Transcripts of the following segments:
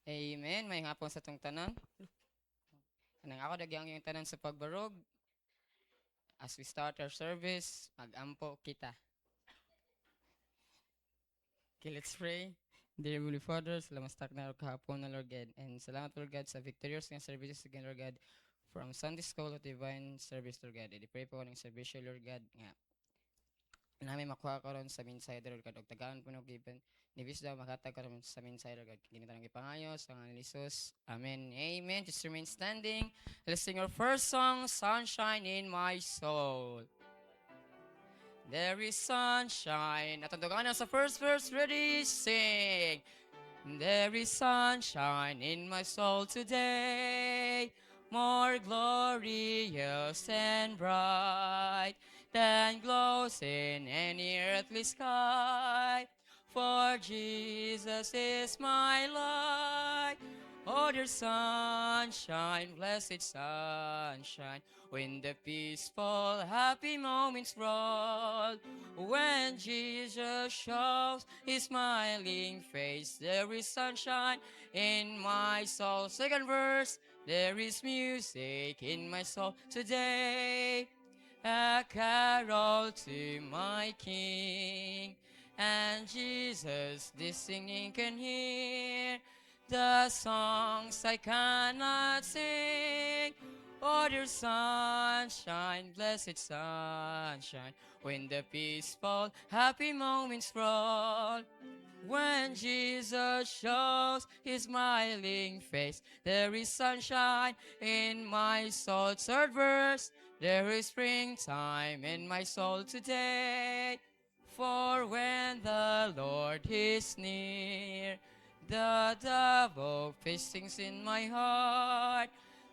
Amen. May hapon sa tong tanan. Kanang ako dagyang yung tanan sa pagbarog. As we start our service, mag-ampo kita. Okay, let's pray. Dear Heavenly Father, salamat sa na kahapon na Lord God. And salamat Lord God sa victorious nga services again Lord God. From Sunday School to Divine Service Lord God. I pray po ko ng servisyo Lord God nga namin makuha karon sa minsider Lord God. Og tagaan po no given. Nibis daw makatag karon sa minsider Lord God. Kini tanang ipangayo sa ngalan ni Jesus. Amen. Amen. Just remain standing. Let's sing our first song, Sunshine in My Soul. There is sunshine. Natandugan na sa first verse. Ready? Sing. There is sunshine in my soul today, more glorious and bright than glows in any earthly sky. For Jesus is my light. Oh, dear sunshine, blessed sunshine, when the peaceful, happy moments roll, when Jesus shows His smiling face, there is sunshine in my soul. Second verse, there is music in my soul today, a carol to my King, and Jesus this singing can hear the songs I cannot sing. Oh, dear sunshine, blessed sunshine, when the peaceful, happy moments roll, when Jesus shows His smiling face, there is sunshine in my soul. Third verse, there is springtime in my soul today, for when the Lord is near, the dove of peace sings in my heart,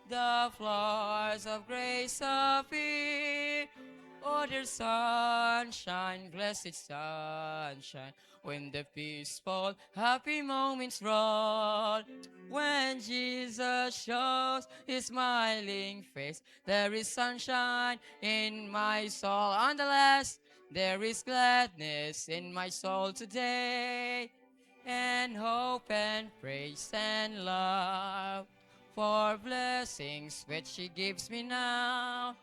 the flowers of grace appear. Oh, dear sunshine, blessed sunshine, when the peaceful, happy moments roll, when Jesus shows His smiling face, there is sunshine in my soul. On the last, there is gladness in my soul today, and hope and praise and love, for blessings which He gives me now,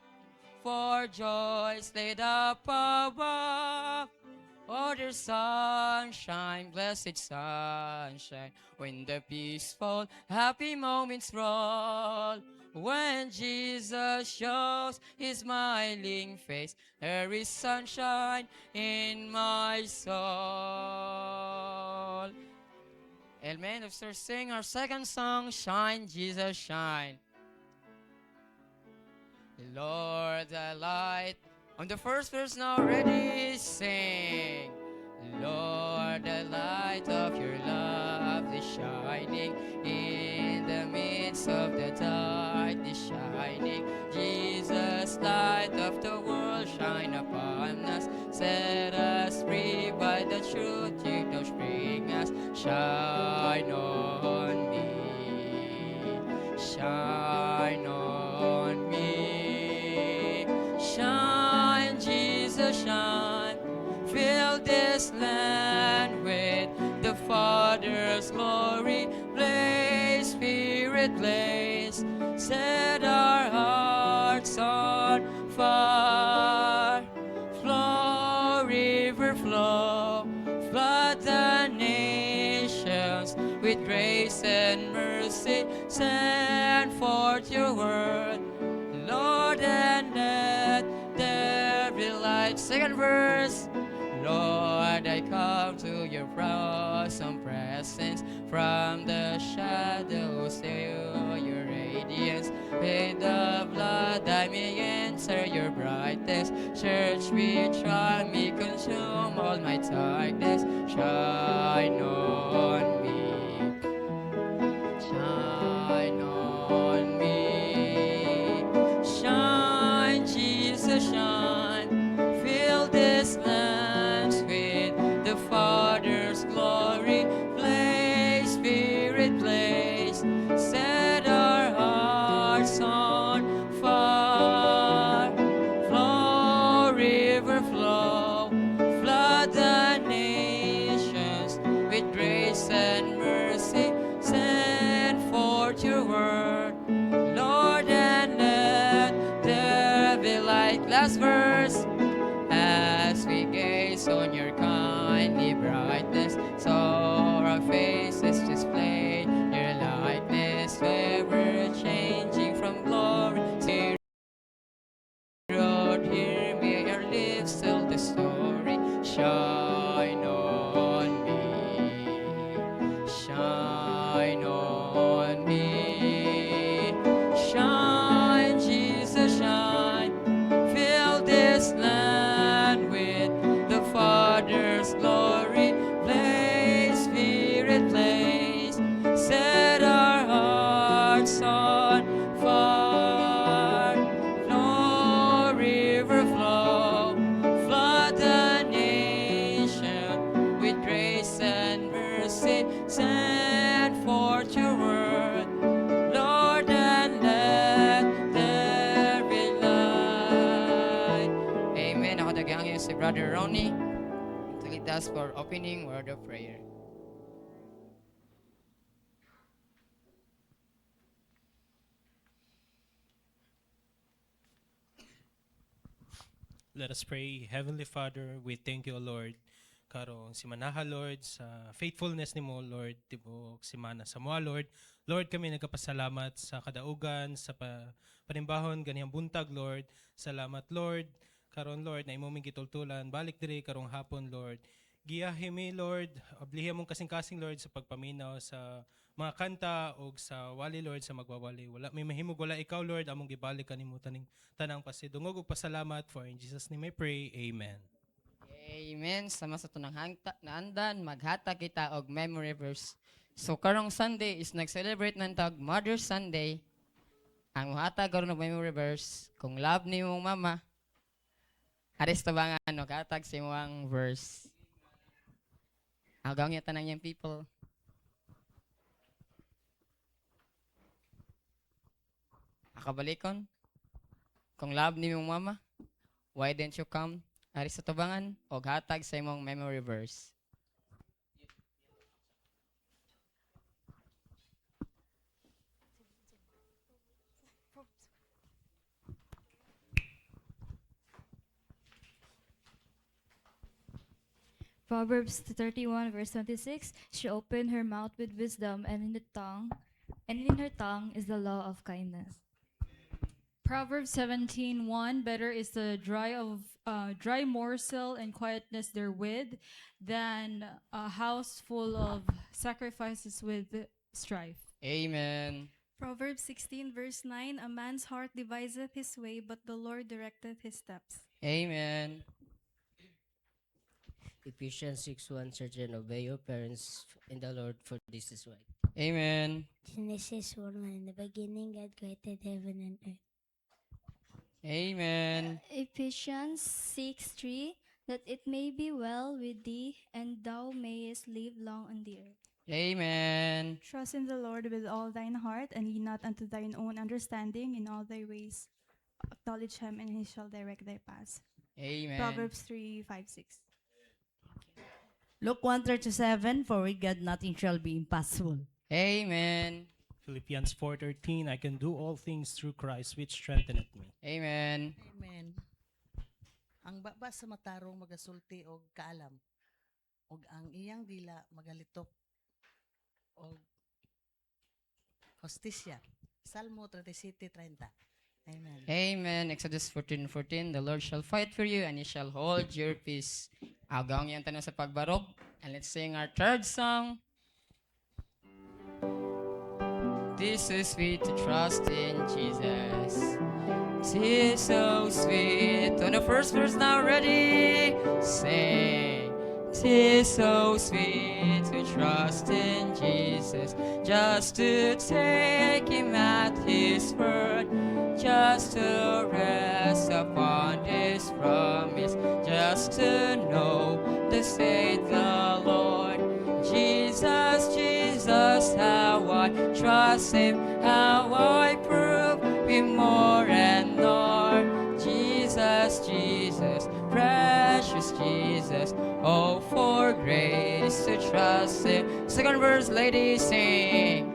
for joys laid up above. Oh, dear sunshine, blessed sunshine, when the peaceful, happy moments roll, when Jesus shows His smiling face, there is sunshine in my soul. Amen. Let's sing our second song, Shine, Jesus, Shine. Lord, the light. On the first verse now, ready, sing. Lord, the light of your love is shining in the midst of the darkness shining. Jesus, light of the world, shine upon us. Set us free by the truth you know bring us. Shine on me. Shine on me. Shine, Jesus, shine. Fill this land with the Father's glory. Blaze, Spirit, blaze. Set our hearts on fire. Flow, river, flow. Flood the nations with grace and mercy. Send forth your word, Lord, and let there be light. Second verse. Lord, I come to your awesome presence. From the shadows to your radiance. With the blood I may enter your brightness. Church, we try me, consume all my darkness. Shine on me. Shine on me. Shine, Jesus, shine. Fill this land with the Father's glory. Blaze, Spirit, blaze. Set our hearts on fire. Flow, river, flow. Flood the nation this verse. As we gaze on your kindly brightness, so our faces display your likeness, ever changing from glory to road. Hear me, your lips tell the story. Shine on me, shine on me, shine, Jesus, shine. Fill this land with the Father's glory. Blaze, Spirit, blaze. Set our hearts on fire. Flow, river, flow. Flood the nation with grace and mercy. Send forth your word, Lord, and let there be light. Amen. Ako dagang yung si Brother Ronnie to lead us for opening word of prayer. Let us pray. Heavenly Father, we thank you, Lord. Karong si Manaha, Lord, sa faithfulness ni mo, Lord, tibok si Mana sa mua, Lord. Lord, kami nagkapasalamat sa kadaugan, sa panimbahon, ganihang buntag, Lord. Salamat, Lord. Karon, Lord, na imong gitultulan. Balik diri karong hapon, Lord. Giyahimi, Lord. Oblihe mong kasing-kasing, Lord, sa pagpaminaw sa mga kanta o sa wali, Lord, sa magwawali. Wala may mahimog, wala ikaw, Lord, among gibalik kanimo taning tanang pasidungog ug pasalamat, for in Jesus name I pray. Amen. Amen. Sama sa tunang naandan, maghata kita og memory verse. So karong Sunday is nag-celebrate ng tag Mother's Sunday. Ang muhata karon og memory verse, kung love ni mong mama, aris tabangan no katag sa imong verse. Agaw niya tanang yung people. Akabalikon, kung love ni mong mama, why didn't you come? Aris sa tabangan o hatag sa imong memory verse. Proverbs 31 verse 26, she opened her mouth with wisdom, and in her tongue is the law of kindness. Proverbs 17:1, better is the dry morsel and quietness therewith than a house full of sacrifices with strife. Amen. Proverbs 16 verse 9, a man's heart deviseth his way, but the Lord directeth his steps. Amen. Ephesians 6:1, children, obey your parents in the Lord, for this is right. Amen. Genesis 1:1, in the beginning God created heaven and earth. Amen. Ephesians 6:3, that it may be well with thee, and thou mayest live long on the earth. Amen. Trust in the Lord with all thine heart, and lean not unto thine own understanding. In all thy ways acknowledge him, and he shall direct thy paths. Amen. Proverbs 3:5-6. Luke 1:37, for with God nothing shall be impossible. Amen. Philippians 4:13, I can do all things through Christ which strengtheneth me. Amen. Amen. Ang baba sa matarong magasulti og kaalam, og ang iyang dila magalitok og hostisya. Salmo 37:30. Amen. Amen. Exodus 14:14, the Lord shall fight for you and he shall hold your peace. Agaw niyan tanong sa pagbarok. And let's sing our third song. This is sweet to trust in Jesus. Tis so sweet. On the first verse now, ready? Sing. Tis so sweet to trust in Jesus, just to take him at his word, just to rest upon his promise, just to know the say the Lord. Jesus, Jesus, how I trust him, how I prove him more and more. Jesus, Jesus, precious Jesus, oh, for grace to trust him. Second verse, ladies, sing.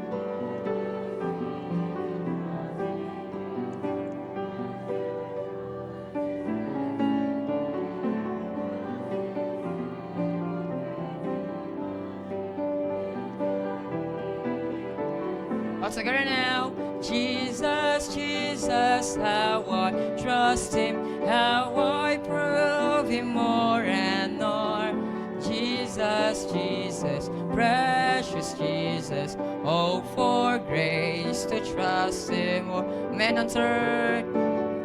All together now. Jesus, Jesus, how I trust Him, how I prove Him more and more. Jesus, Jesus, precious Jesus, oh, for grace to trust Him. Oh, men on earth,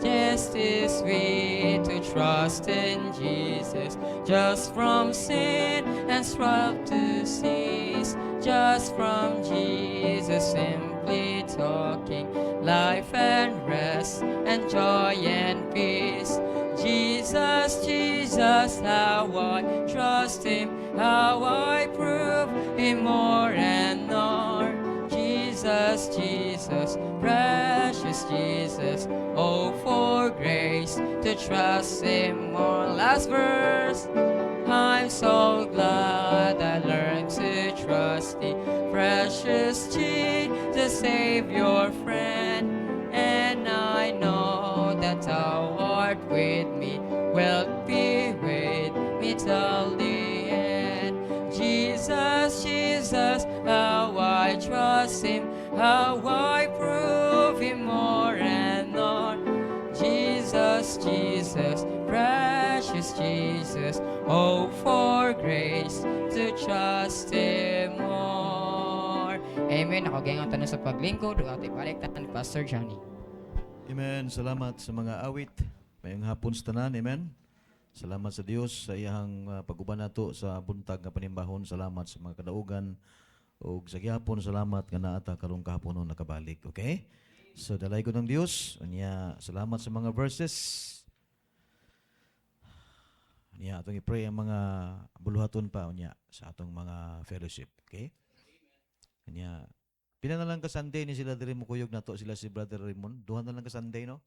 just is sweet to trust in Jesus, just from sin and strive to cease, just from Jesus simply talking, life and rest and joy and peace. Jesus, Jesus, how I trust Him, how I prove Him more and more. Jesus, Jesus, precious Jesus, oh, for grace to trust Him more. Last verse. I'm so glad I learned to trust Thee, precious Jesus, Savior, friend. And I know that Thou art with me, wilt be with me till the end. Jesus, Jesus, how I trust Him, how I prove Him more and more. Jesus, Jesus, precious Jesus, oh, for grace to trust Him more. Amen. Ako gayong tanong sa paglingkod, o ating baliktan ni Pastor Johnny. Amen. Salamat sa mga awit. Mayong hapon sa tanan. Amen. Salamat sa Dios sa iyang pag-uban nato sa buntag nga panimbahon. Salamat sa mga kadaugan ug sa gihapon salamat nga naata karong kahaponon nakabalik. Okay? So dalay ko ng Dios. Unya salamat sa mga verses. Unya atong i-pray ang mga buluhaton pa unya sa atong mga fellowship. Okay? Unya pila na lang ka Sunday ni sila diri mo kuyog nato sila si Brother Raymond. Duha na lang ka Sunday no?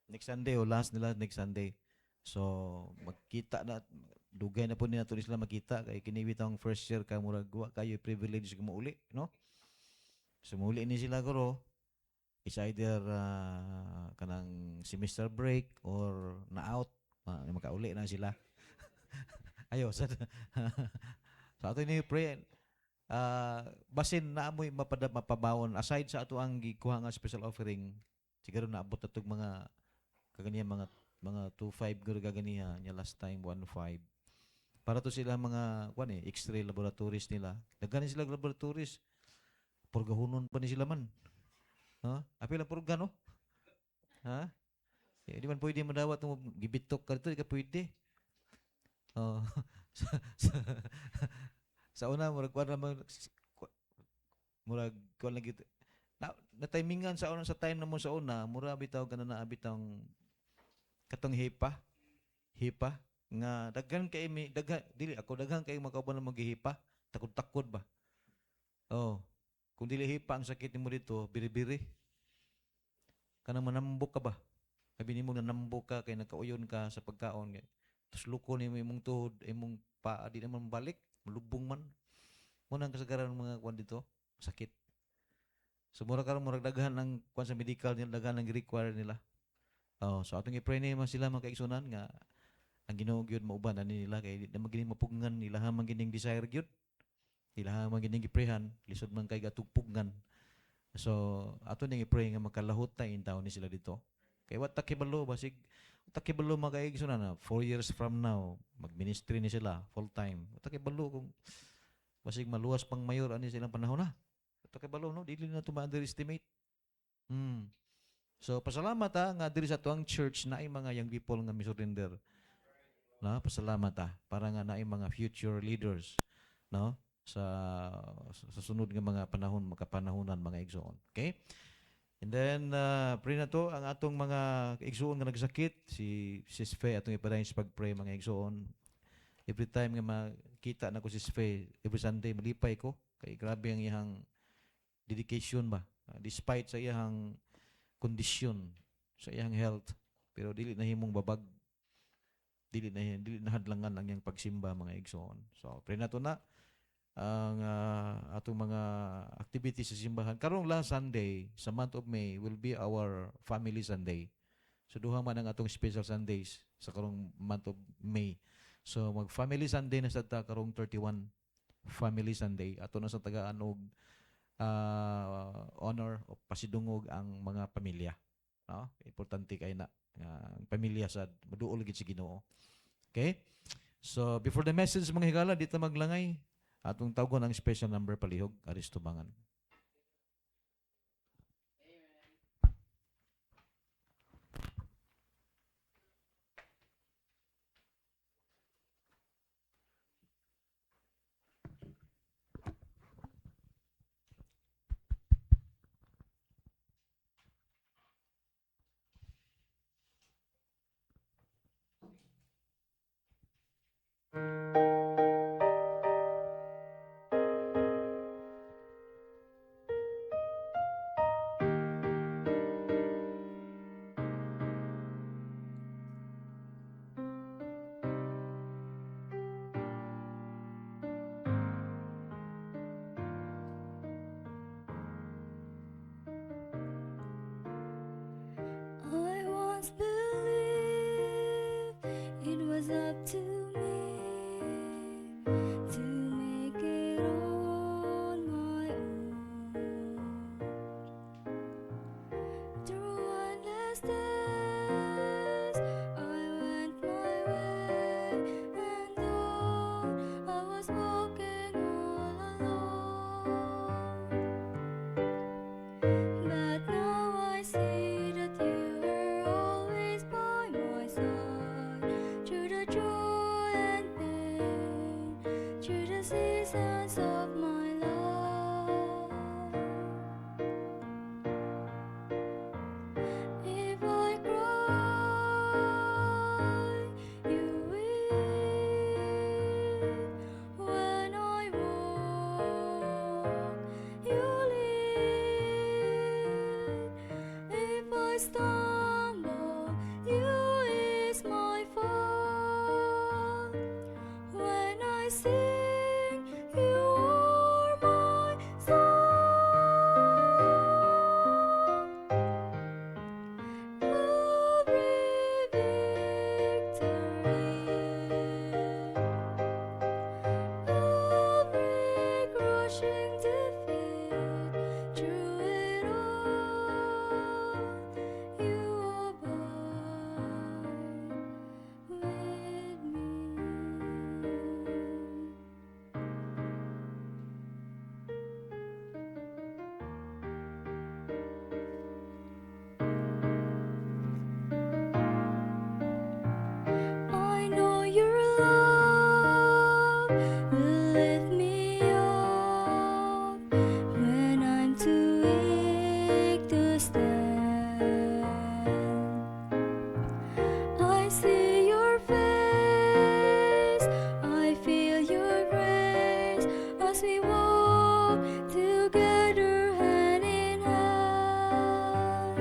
Next Sunday o last nila next Sunday. So magkita na dugay na po ni nato sila makita kay kini bitang first year ka murag wa kayo privilege ka mauli no. So mauli ni sila guro. It's either kanang semester break or na out makauli na sila. Ayo sa so ato ni pray basin na amoy mapabawon aside sa ato ang gikuha nga special offering siguro naabot atog mga kaganiya mga 2.5 guro kaganiya nya last time 1.5 para to sila mga kuan extra laboratories nila daghan sila laboratories purgahunon pa ni sila man ha apil ang purga no ha di man pwede madawat mo gibitok ka dito di ka pwede oh sa una murag kuan naman murag kuan lagi na timingan sa una sa time na mo sa una mura bitaw kana na abitang katong hipa nga daghan kay mi daghan dili ako daghan kay makauban na maghihipa takod-takod ba oh kung dili hipa ang sakit nimo dito biri-biri kanang manambok ka ba sabi nimo nanambok ka kay nagkauyon ka sa pagkaon kay tus luko nimo imong tuhod imong paa di naman balik lubong man mo nang kasagaran ng mga kwan dito sakit so mura karon murag daghan ang kwan sa medical nila daghan ang require nila oh so atong i-pray nimo sila mga kaigsunan nga ang Ginoo gyud mauban ani nila kay di na magining mapugngan nila ha man gining desire gyud nila ha man gining giprehan lisod man kay gatugpugngan so ato ning i-pray nga makalahot ta in taon ni sila dito kay wat takibalo basig takibalo mga kaigsunan na 4 years from now magministry ni sila full time takibalo kung basig maluwas pang mayor ani silang panahon na takibalo no dili na to ma-underestimate so pasalamat nga diri sa tuang church na ay mga young people nga misurrender no pasalamat para nga naay mga future leaders no sa sunod nga mga panahon makapanahonan mga igsoon okay and then pray na to ang atong mga igsoon nga nagsakit si Sis Faye atong ipadayon sa pagpray mga igsoon every time nga makita na ko si Sis Faye every Sunday malipay ko kay grabe ang iyang dedication ba despite sa iyang kondisyon sa iyang health pero dili na himong babag dili na hadlangan ang iyang pagsimba mga igsoon so pray na to na ang atong mga activities sa simbahan karong last Sunday sa month of May will be our family Sunday so duha man ang atong special Sundays sa karong month of May so mag family Sunday na sa ta karong 31 family Sunday ato na sa tagaan og honor o pasidungog ang mga pamilya. No? Importante kay na ang pamilya sa maduol gid si Ginoo. Okay? So before the message mga higala dito maglangay atong tawgon ang special number palihog aris tubangan. I once believed it was up to me to make it on my own. Through endless days, I went my way, and though I was walking all alone, but now I see that you were always by my side, through the joy and pain, through the seasons of my life. If I cry, you weep. When I walk, you lead. If I stumble, you ease my fall. When I sing, you are my song. Every victory, every crushing defeat, through it all, you abide with me. I know your love will lift me up when I'm too weak to stand. I see your face, I feel your grace as we walk together hand in hand.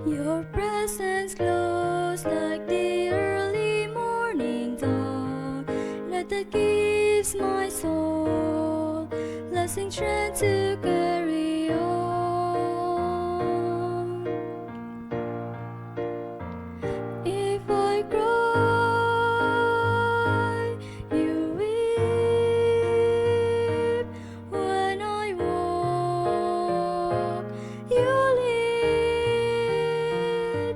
Your presence glows like the early morning dawn. Light that gives my soul lasting strength to carry on. If I cry, you weep. When I walk, you lead.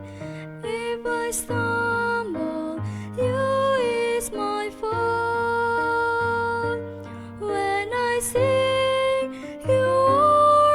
If I stumble, you ease my fall. When I sing, you are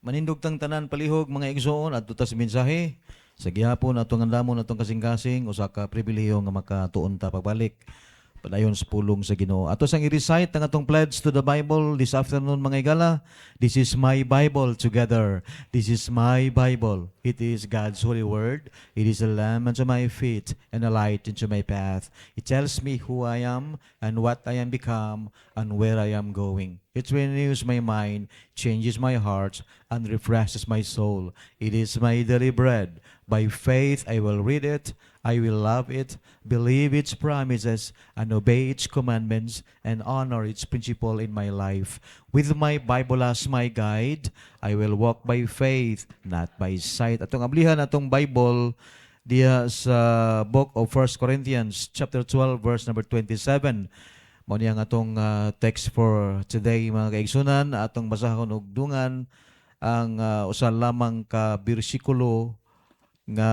manindog tang tanan palihog mga igsoon at tutas mensahe. Sa gihapon atong andamon atong kasing-kasing usa ka pribilehiyo nga makatuon ta pagbalik padayon sa pulong sa Ginoo. Ato sang i-recite ang atong pledge to the Bible this afternoon mga igala. This is my Bible together. This is my Bible. It is God's holy word. It is a lamp unto my feet and a light into my path. It tells me who I am and what I am become and where I am going. It renews my mind, changes my heart, and refreshes my soul. It is my daily bread. By faith I will read it, I will love it, believe its promises, and obey its commandments, and honor its principle in my life. With my Bible as my guide, I will walk by faith, not by sight. Atong ablihan atong Bible diya sa book of 1 Corinthians chapter 12 verse number 27. Mao niya ang atong text for today mga kaigsunan. Atong basahon og dungan ang usa lamang ka bersikulo nga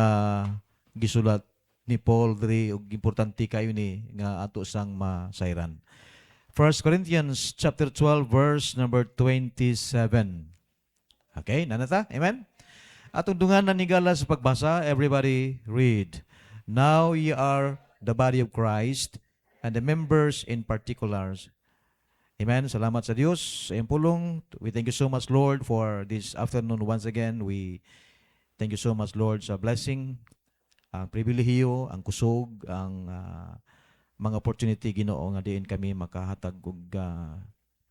gisulat ni Paul diri og importante kayo ni nga ato sang masayran. 1 Corinthians chapter 12 verse number 27. Okay, nanata? Amen? Atong dunganan ni gala sa pagbasa, everybody read. Now ye are the body of Christ and the members in particulars. Amen. Salamat sa Dios sa iyong pulong. We thank you so much, Lord, for this afternoon once again. We thank you so much, Lord, sa blessing, ang pribilehiyo, ang kusog, ang mga opportunity Ginoo nga diin kami makahatag og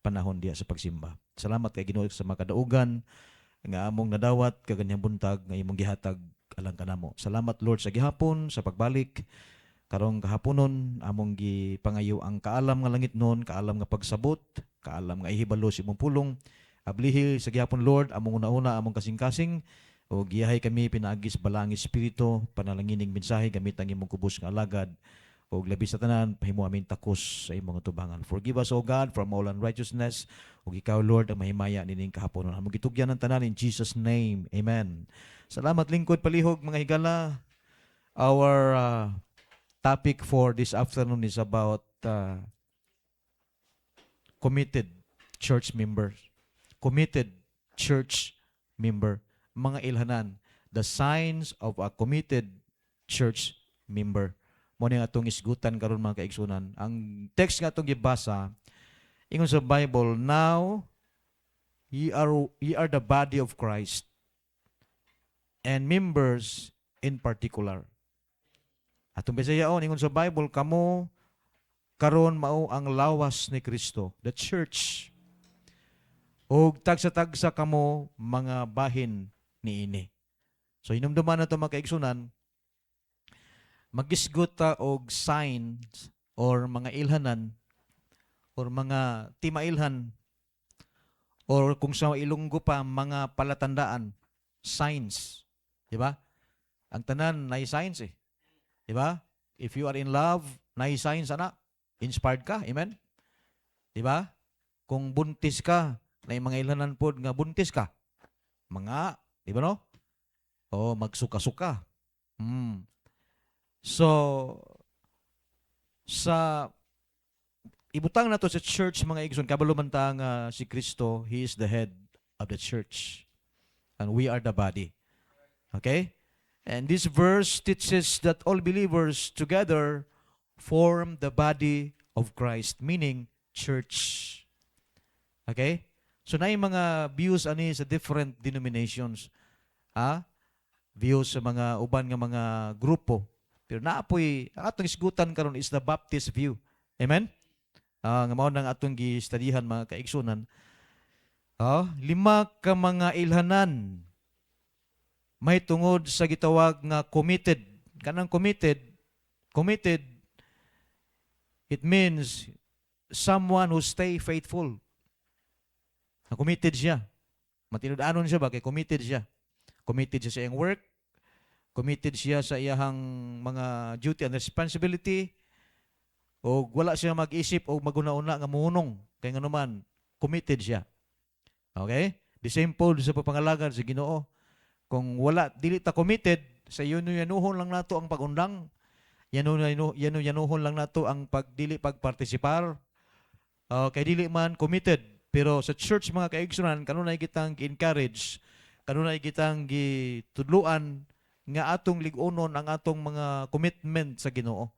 panahon diya sa pagsimba. Salamat kay Ginoo sa makadaugan nga among nadawat kaganyang buntag nga imong gihatag alang kanamo. Salamat Lord sa gihapon, sa pagbalik karong kahaponon among gipangayo ang kaalam nga langit noon, kaalam nga pagsabot, kaalam nga ihibalo sa imong pulong. Ablihi sa gihapon Lord among una-una among kasing-kasing o giyahay kami pinaagis balang espiritu panalangining mensahe gamit ang imong kubos nga alagad o labi sa tanan pahimo amin takos sa imong tubangan. Forgive us, O God, from all unrighteousness. O ikaw, Lord, ang mahimaya nining kahapon. Among gitugyan ng tanan in Jesus' name. Amen. Salamat lingkod palihog mga higala. Our topic for this afternoon is about committed church members. Committed church member. Mga ilhanan, the signs of a committed church member. Mo ni atong isgutan karon mga kaigsunan. Ang text nga atong gibasa ingon sa Bible, now ye are the body of Christ and members in particular. Atong Bisayaon ingon sa Bible, kamo karon mao ang lawas ni Kristo, the church. Og tagsa-tagsa kamo mga bahin niini. So hinumduman na ito mga kaigsunan, magisgot ta og signs or mga ilhanan or mga timailhan or kung sa ilunggo pa mga palatandaan, signs. Di ba? Ang tanan na signs eh. Di ba? If you are in love, na signs ana. Inspired ka. Amen? Di ba? Kung buntis ka, na mga ilhanan pod nga buntis ka. Mga di ba no? O magsuka-suka. So, sa ibutang na to sa church mga igsoon, kabalo man ta nga si Kristo, He is the head of the church. And we are the body. Okay? And this verse teaches that all believers together form the body of Christ, meaning church. Okay? So na yung mga views ani sa different denominations. Views sa mga uban nga mga grupo. Pero naapoy, ang atong isgutan karon is the Baptist view. Amen? Nga mao nang atong gi-studyhan mga kaigsunan. 5 ka mga ilhanan may tungod sa gitawag nga committed. Kanang committed, it means someone who stay faithful. Committed siya. Matinud-anon siya ba? Kaya committed siya. Committed siya sa iyang work. Committed siya sa iyang mga duty and responsibility. O wala siya mag-isip o maguna-una nga muhunong. Kaya nga naman, committed siya. Okay? The same po sa papangalagad sa Ginoo. Kung wala, dili ta committed, sa yanuhon lang nato ang pagundang. Yanuhon lang nato ang pagpartisipar. Kay dili man committed. Pero sa church mga kaigsunan, kanunay kitang encourage kanunay kitang gitudluan nga atong lig-unon ang atong mga commitment sa Ginoo,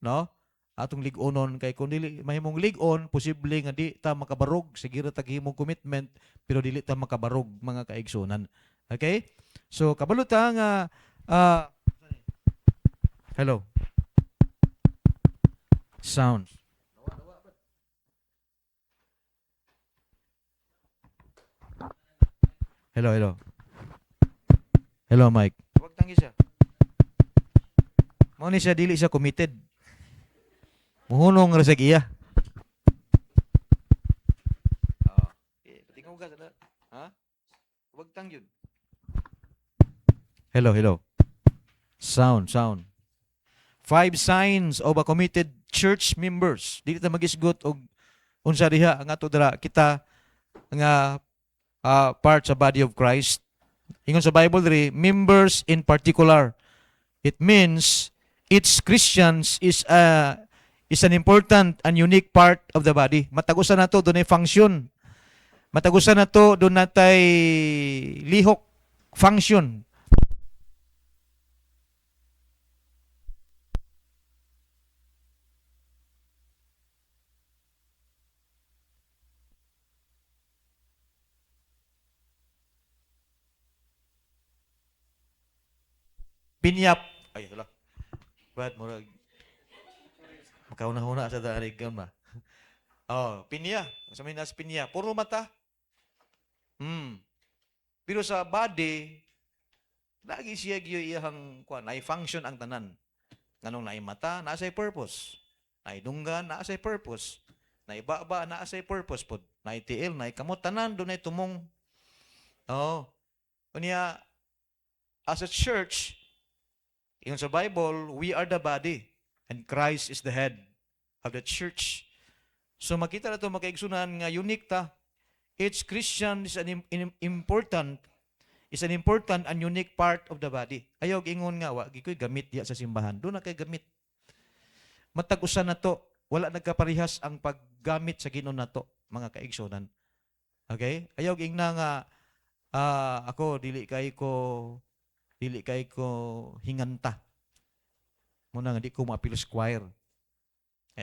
no? Atong lig-unon kay kun dili mahimong lig-on, posible nga di ta makabarog, sige ra ta himong commitment pero dili ta makabarog mga kaigsunan. Okay? So kabalo ta nga hello. Sound. Hello, hello. Hello, Mike. Huwag tangi siya. Mao ni siya dili siya committed. Muhunong ra sa iya. Patingaw ka sana. Ha? Huwag tang yun. Hello, hello. Sound, sound. 5 signs of a committed church members. Dili ta magisgot og unsa diha ang ato dira kita nga part sa body of Christ. Ingon sa Bible diri, members in particular. It means each Christians is an important and unique part of the body. Matagusan nato dunay function. Matagusan nato doon natay lihok function. Pinyap. Ay, hala. Brad, murag. Makauna-una sa darig ka ma. Oh, pinya. Sa minas pinya. Puro mata. Pero sa body, lagi siya iyahang kuan, ay function ang tanan. Nganong naay mata, naa say purpose. Naay dunggan, naa say purpose. Naay baba, naa say purpose pod. Naay tiil, naay kamot tanan, dunay tumong. Oh. Unya as a church, in sa Bible, we are the body and Christ is the head of the church. So makita na ito makaigsunan nga unique ta. Each Christian is an important and unique part of the body. Ayaw ingon nga, wa gikoy gamit diya sa simbahan. Doon na kay gamit. Matag-usan na to. Wala nagkaparihas ang paggamit sa Ginoo na to, mga kaigsunan. Okay? Ayaw ingna nga, ako, dili kay ko hinganta. Muna nga di ko maapil squire.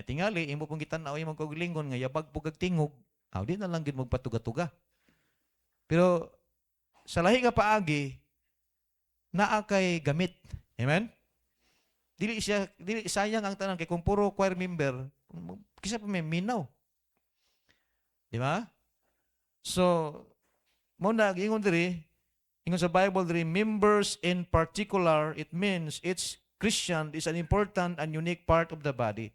Tingali, imo pong gitan-aw imong kaglingon nga yabag pugag tingog, di na lang gid magpatuga-tuga. Pero sa lahi nga paagi, naa kay gamit. Amen? Dili sayang ang tanan kay kung puro choir member, kisa pa may minaw. Di ba? So, muna ingon diri, ingon sa Bible diri, members in particular, it means each Christian is an important and unique part of the body.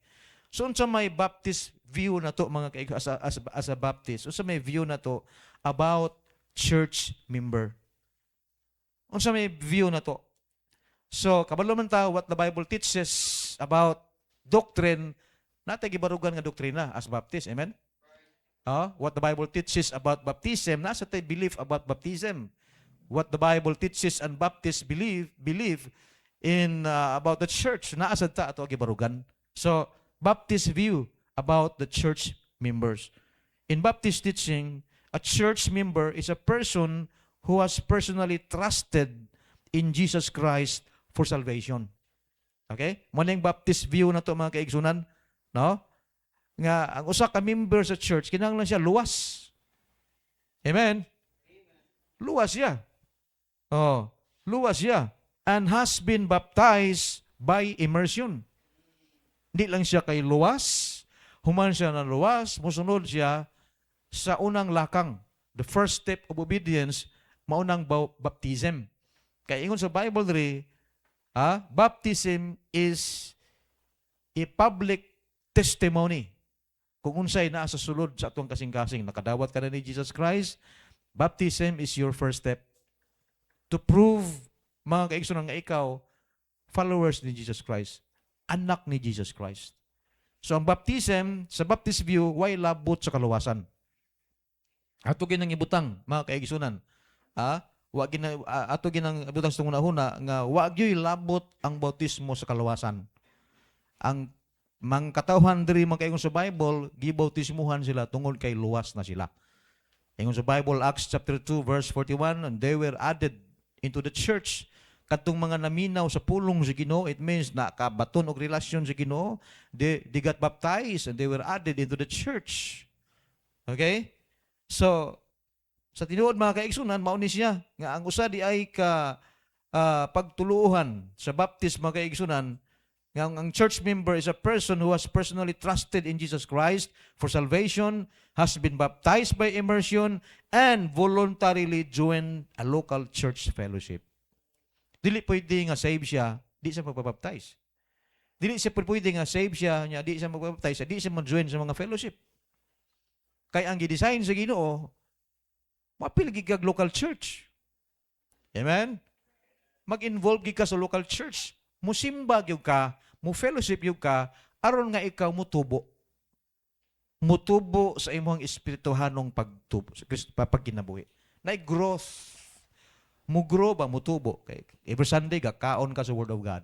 So unsa may Baptist view na to mga as a Baptist? Unsa may view na to about church member? Unsa may view na to? So kabalo man ta what the Bible teaches about doctrine, natay gibarugan nga doktrina as Baptist. Amen? What the Bible teaches about baptism, nasa tay belief about baptism. What the Bible teaches and Baptists believe in about the church, naasad ta ato gibarugan. So Baptist view about the church members. In Baptist teaching, a church member is a person who has personally trusted in Jesus Christ for salvation. Okay? Maning Baptist view na to mga kaigsunan, no? Nga ang usa ka member sa church kinahanglan siya luwas. Amen. Luwas siya. Luwas siya and has been baptized by immersion. Hindi lang siya kay luwas, human siya na luwas, musunod siya sa unang lakang. The first step of obedience, maunang baptism. Kaya ingon sa Bible rin, baptism is a public testimony. Kung unsay naa sa sulod sa atong kasing-kasing, nakadawat ka na ni Jesus Christ, baptism is your first step to prove, mga kaigsunan nga ikaw, followers ni Jesus Christ. Anak ni Jesus Christ. So ang baptism, sa Baptist view, why labot sa kaluwasan? Ato ginang ibutang, mga kaigsunan. Ato ginang ibutang sa una-una, nga wag yo'y labot ang bautismo sa kaluwasan. Ang mga katawhan diri mga kaigsunan sa Bible, gibautismuhan sila tungod kay luwas na sila. Ingon sa Bible, Acts chapter 2, verse 41, and they were added into the church. Katong mga naminaw sa pulong sa Ginoo, it means nakabaton og relasyon sa Ginoo, they got baptized and they were added into the church. Okay? So, sa tinuod mga kaigsunan, mauni siya nga ang usa di ay ka pagtuluhan sa baptism mga kaigsunan, nga ang church member is a person who has personally trusted in Jesus Christ for salvation, has been baptized by immersion, and voluntarily joined a local church fellowship. Dili pwede nga save siya, di siya magpapaptize. Dili siya pwede nga save siya, nya di siya magpapaptize, di siya mag-join sa mga fellowship. Kaya ang gidesign sa Ginoo, mapil gig local church. Amen? Mag-involve gig ka sa local church. Musimba gyud ka, mo fellowship gyud ka, aron nga ikaw mutubo. Mutubo sa imong espirituhanong pagkinabuhi. Na growth. Mugro ba mutubo kay every Sunday kaon ka sa Word of God.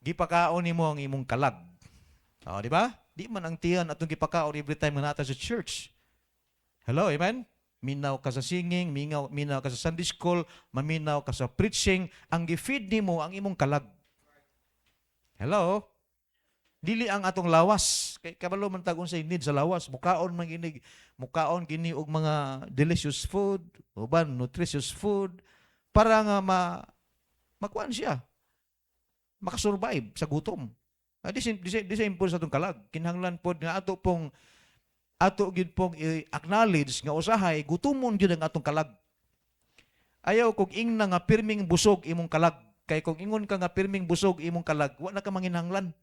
Gipakaon nimo ang imong kalag. Di ba? Di man ang tiyan atong gipakaon every time nga nata sa church. Hello, amen? Minaw ka sa singing, minaw ka sa Sunday school, maminaw ka sa preaching, ang gi-feed nimo ang imong kalag. Hello? Dili ang atong lawas. Kay kabalo man tagon sa need sa lawas, mukaon mukaon gini og mga delicious food, uban nutritious food para nga makuan siya. Makasurvive sa gutom. Di same po sa atong kalag. Kinahanglan pod nga ato gid pong i-acknowledge nga usahay gutumon gyud ang atong kalag. Ayaw kog ingna nga pirming busog imong kalag. Kay kung ingon ka nga pirming busog imong kalag, wa na ka manginhanglan.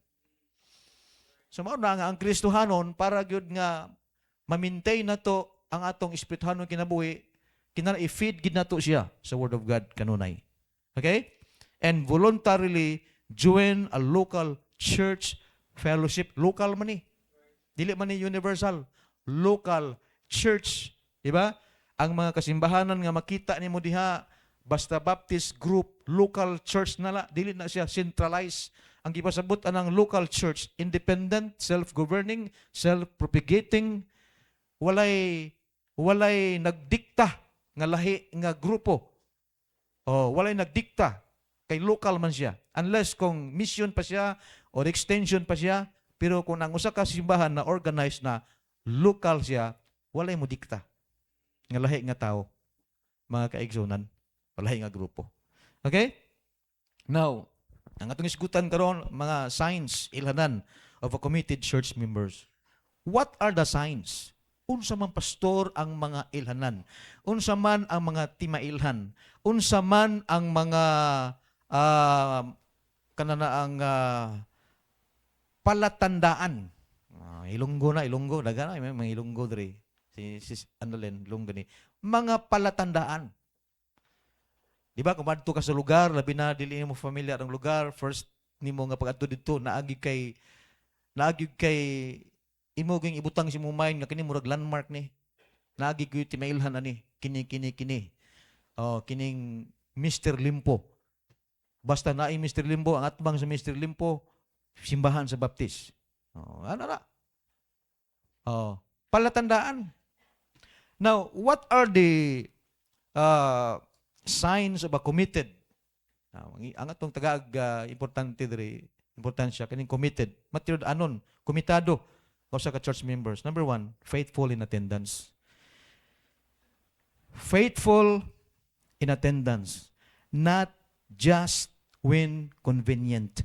So mao na nga ang Kristohanon para gyud nga ma-maintain nato ang atong espirituhanong kinabuhi, kinahanglan i-feed gid nato siya sa Word of God kanunay. Okay? And voluntarily join a local church fellowship. Local man ni. Dili man ni universal. Local church. Diba? Ang mga kasimbahanan nga makita nimo diha, basta Baptist group, local church nala, dili na siya centralized. Ang gipasabot anang local church, independent, self-governing, self-propagating, walay nagdikta nga lahi nga grupo. Walay nagdikta kay local man siya. Unless kung mission pa siya or extension pa siya, pero kung ang usa ka simbahan na organized na local siya, walay mo dikta nga lahi nga tao, mga kaigsunan, lahi nga grupo. Okay? Now, ang atong isgutan karon mga signs ilhanan of a committed church members. What are the signs? Unsa man pastor ang mga ilhanan? Unsa man ang mga timailhan? Unsa man ang mga palatandaan? Ilonggo daga na mga Ilonggo diri. Si Andolen Ilonggo ni. Mga palatandaan. Di ba, kung madto ka sa lugar, labi na dili mo familiar ang lugar, first nimo nga pag-adto dito, naagi kay imo ging ibutang si mo mind nga kini murag landmark ni. Naagi gyud timailhan ani, kini. Kining Mr. Limpo. Basta naay Mr. Limpo, ang atbang sa Mr. Limpo, simbahan sa Baptist. Palatandaan. Now, what are the signs of a committed? Ang atong tagaag importante diri, importansya kaning committed. Material anon, komitado sa ka church members. Number 1, faithful in attendance. Faithful in attendance, not just when convenient.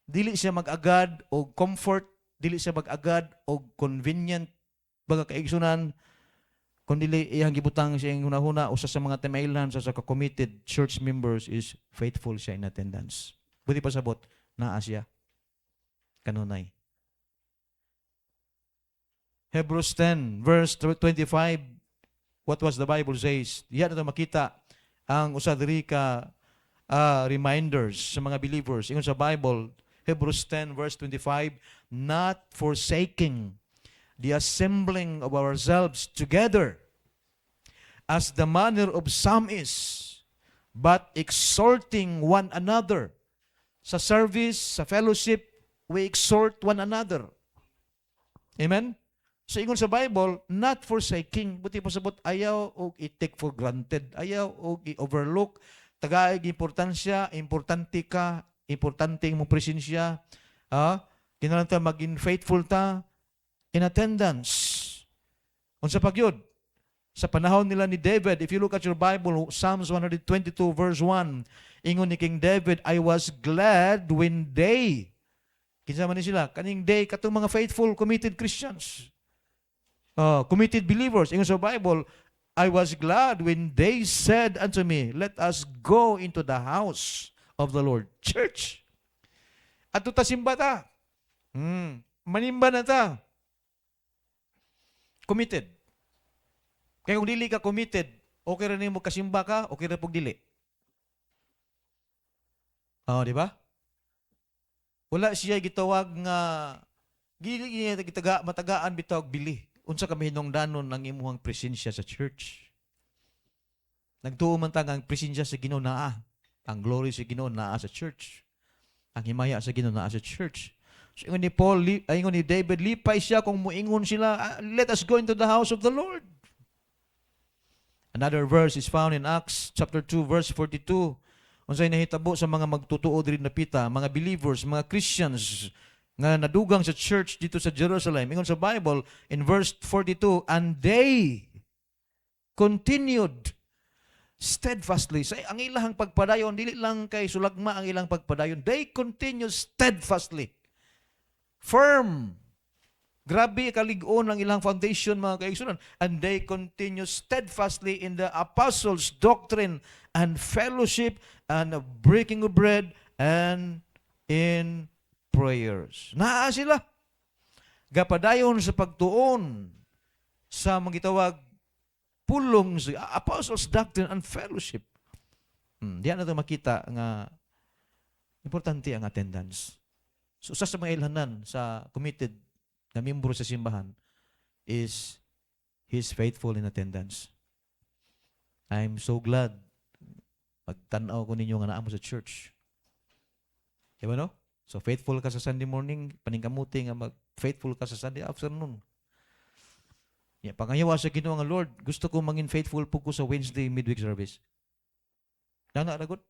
Dili siya mag-agad o comfort, dili siya mag-agad o convenient baga kaigsunan, kundi iyang gibutang siya yung hunahuna, usa sa mga timailhan sa ka-committed church members is faithful siya in attendance. Buti pasabot, naa siya. Kanunay. Hebrews 10, verse 25, what was the Bible says? Diyan nato makita ang usa diri ka reminders sa mga believers. Ingon sa Bible, Hebrews 10, verse 25, not forsaking the assembling of ourselves together, as the manner of some is, but exhorting one another. Sa service, sa fellowship, we exhort one another. Amen? So ingon sa Bible, not forsaking, buti pasabot ayaw og i-take for granted, ayaw og i-overlook, tagaig importansya, importante ka, importante mo presensya, kinahanglan ta maging faithful ta in attendance. Unsa pa gyud? Sa panahon nila ni David, if you look at your Bible, Psalms 122 verse 1, ingon ni King David, I was glad when they, kinsa man ni sila, kaning they, katong mga faithful, committed Christians, committed believers, ingon sa Bible, I was glad when they said unto me, let us go into the house of the Lord. Church, ato ta simba ta. Manimba na ta. Committed. Kaya kung dili ka committed, okay rin mo kasimba ka, okay rin pong dili. Di ba? Wala siya gitawag nga, gili matagaan bitawag bili. Unsa kami hinungdanon ang imuhang presensya sa church. Nagtuo man ta nga ang presensya sa Ginoo naa. Ang glory sa Ginoo naa sa church. Ang himaya sa Ginoo naa sa church. So ingon ni Paul, ingon ni David, lipay siya kung muingon sila, let us go into the house of the Lord. Another verse is found in Acts chapter 2 verse 42. Unsay nahitabo sa mga magtutuo diri na pita, mga believers, mga Christians nga nadugang sa church dito sa Jerusalem. Ingon sa Bible in verse 42, and they continued steadfastly. Say ang ilang pagpadayon dili lang kay sulagma ang ilang pagpadayon. They continued steadfastly. Firm. Grabe kalig-on ang ilang foundation, mga kaigsunan. And they continue steadfastly in the apostles' doctrine and fellowship and breaking of bread and in prayers. Naa sila. Gapadayon sa pagtuon sa magitawag pulong sa apostles' doctrine and fellowship. Diyan na ito makita nga importante ang attendance. So sa mga ilhanan sa committed na miyembro sa simbahan is he's faithful in attendance. I'm so glad pagtanaw ko ninyo nga naa mo sa church. Diba no? So faithful ka sa Sunday morning, paningkamuti nga faithful ka sa Sunday afternoon. Pangayawa sa Ginoo nga Lord, gusto ko mangin faithful po ko sa Wednesday midweek service. Dana ragot.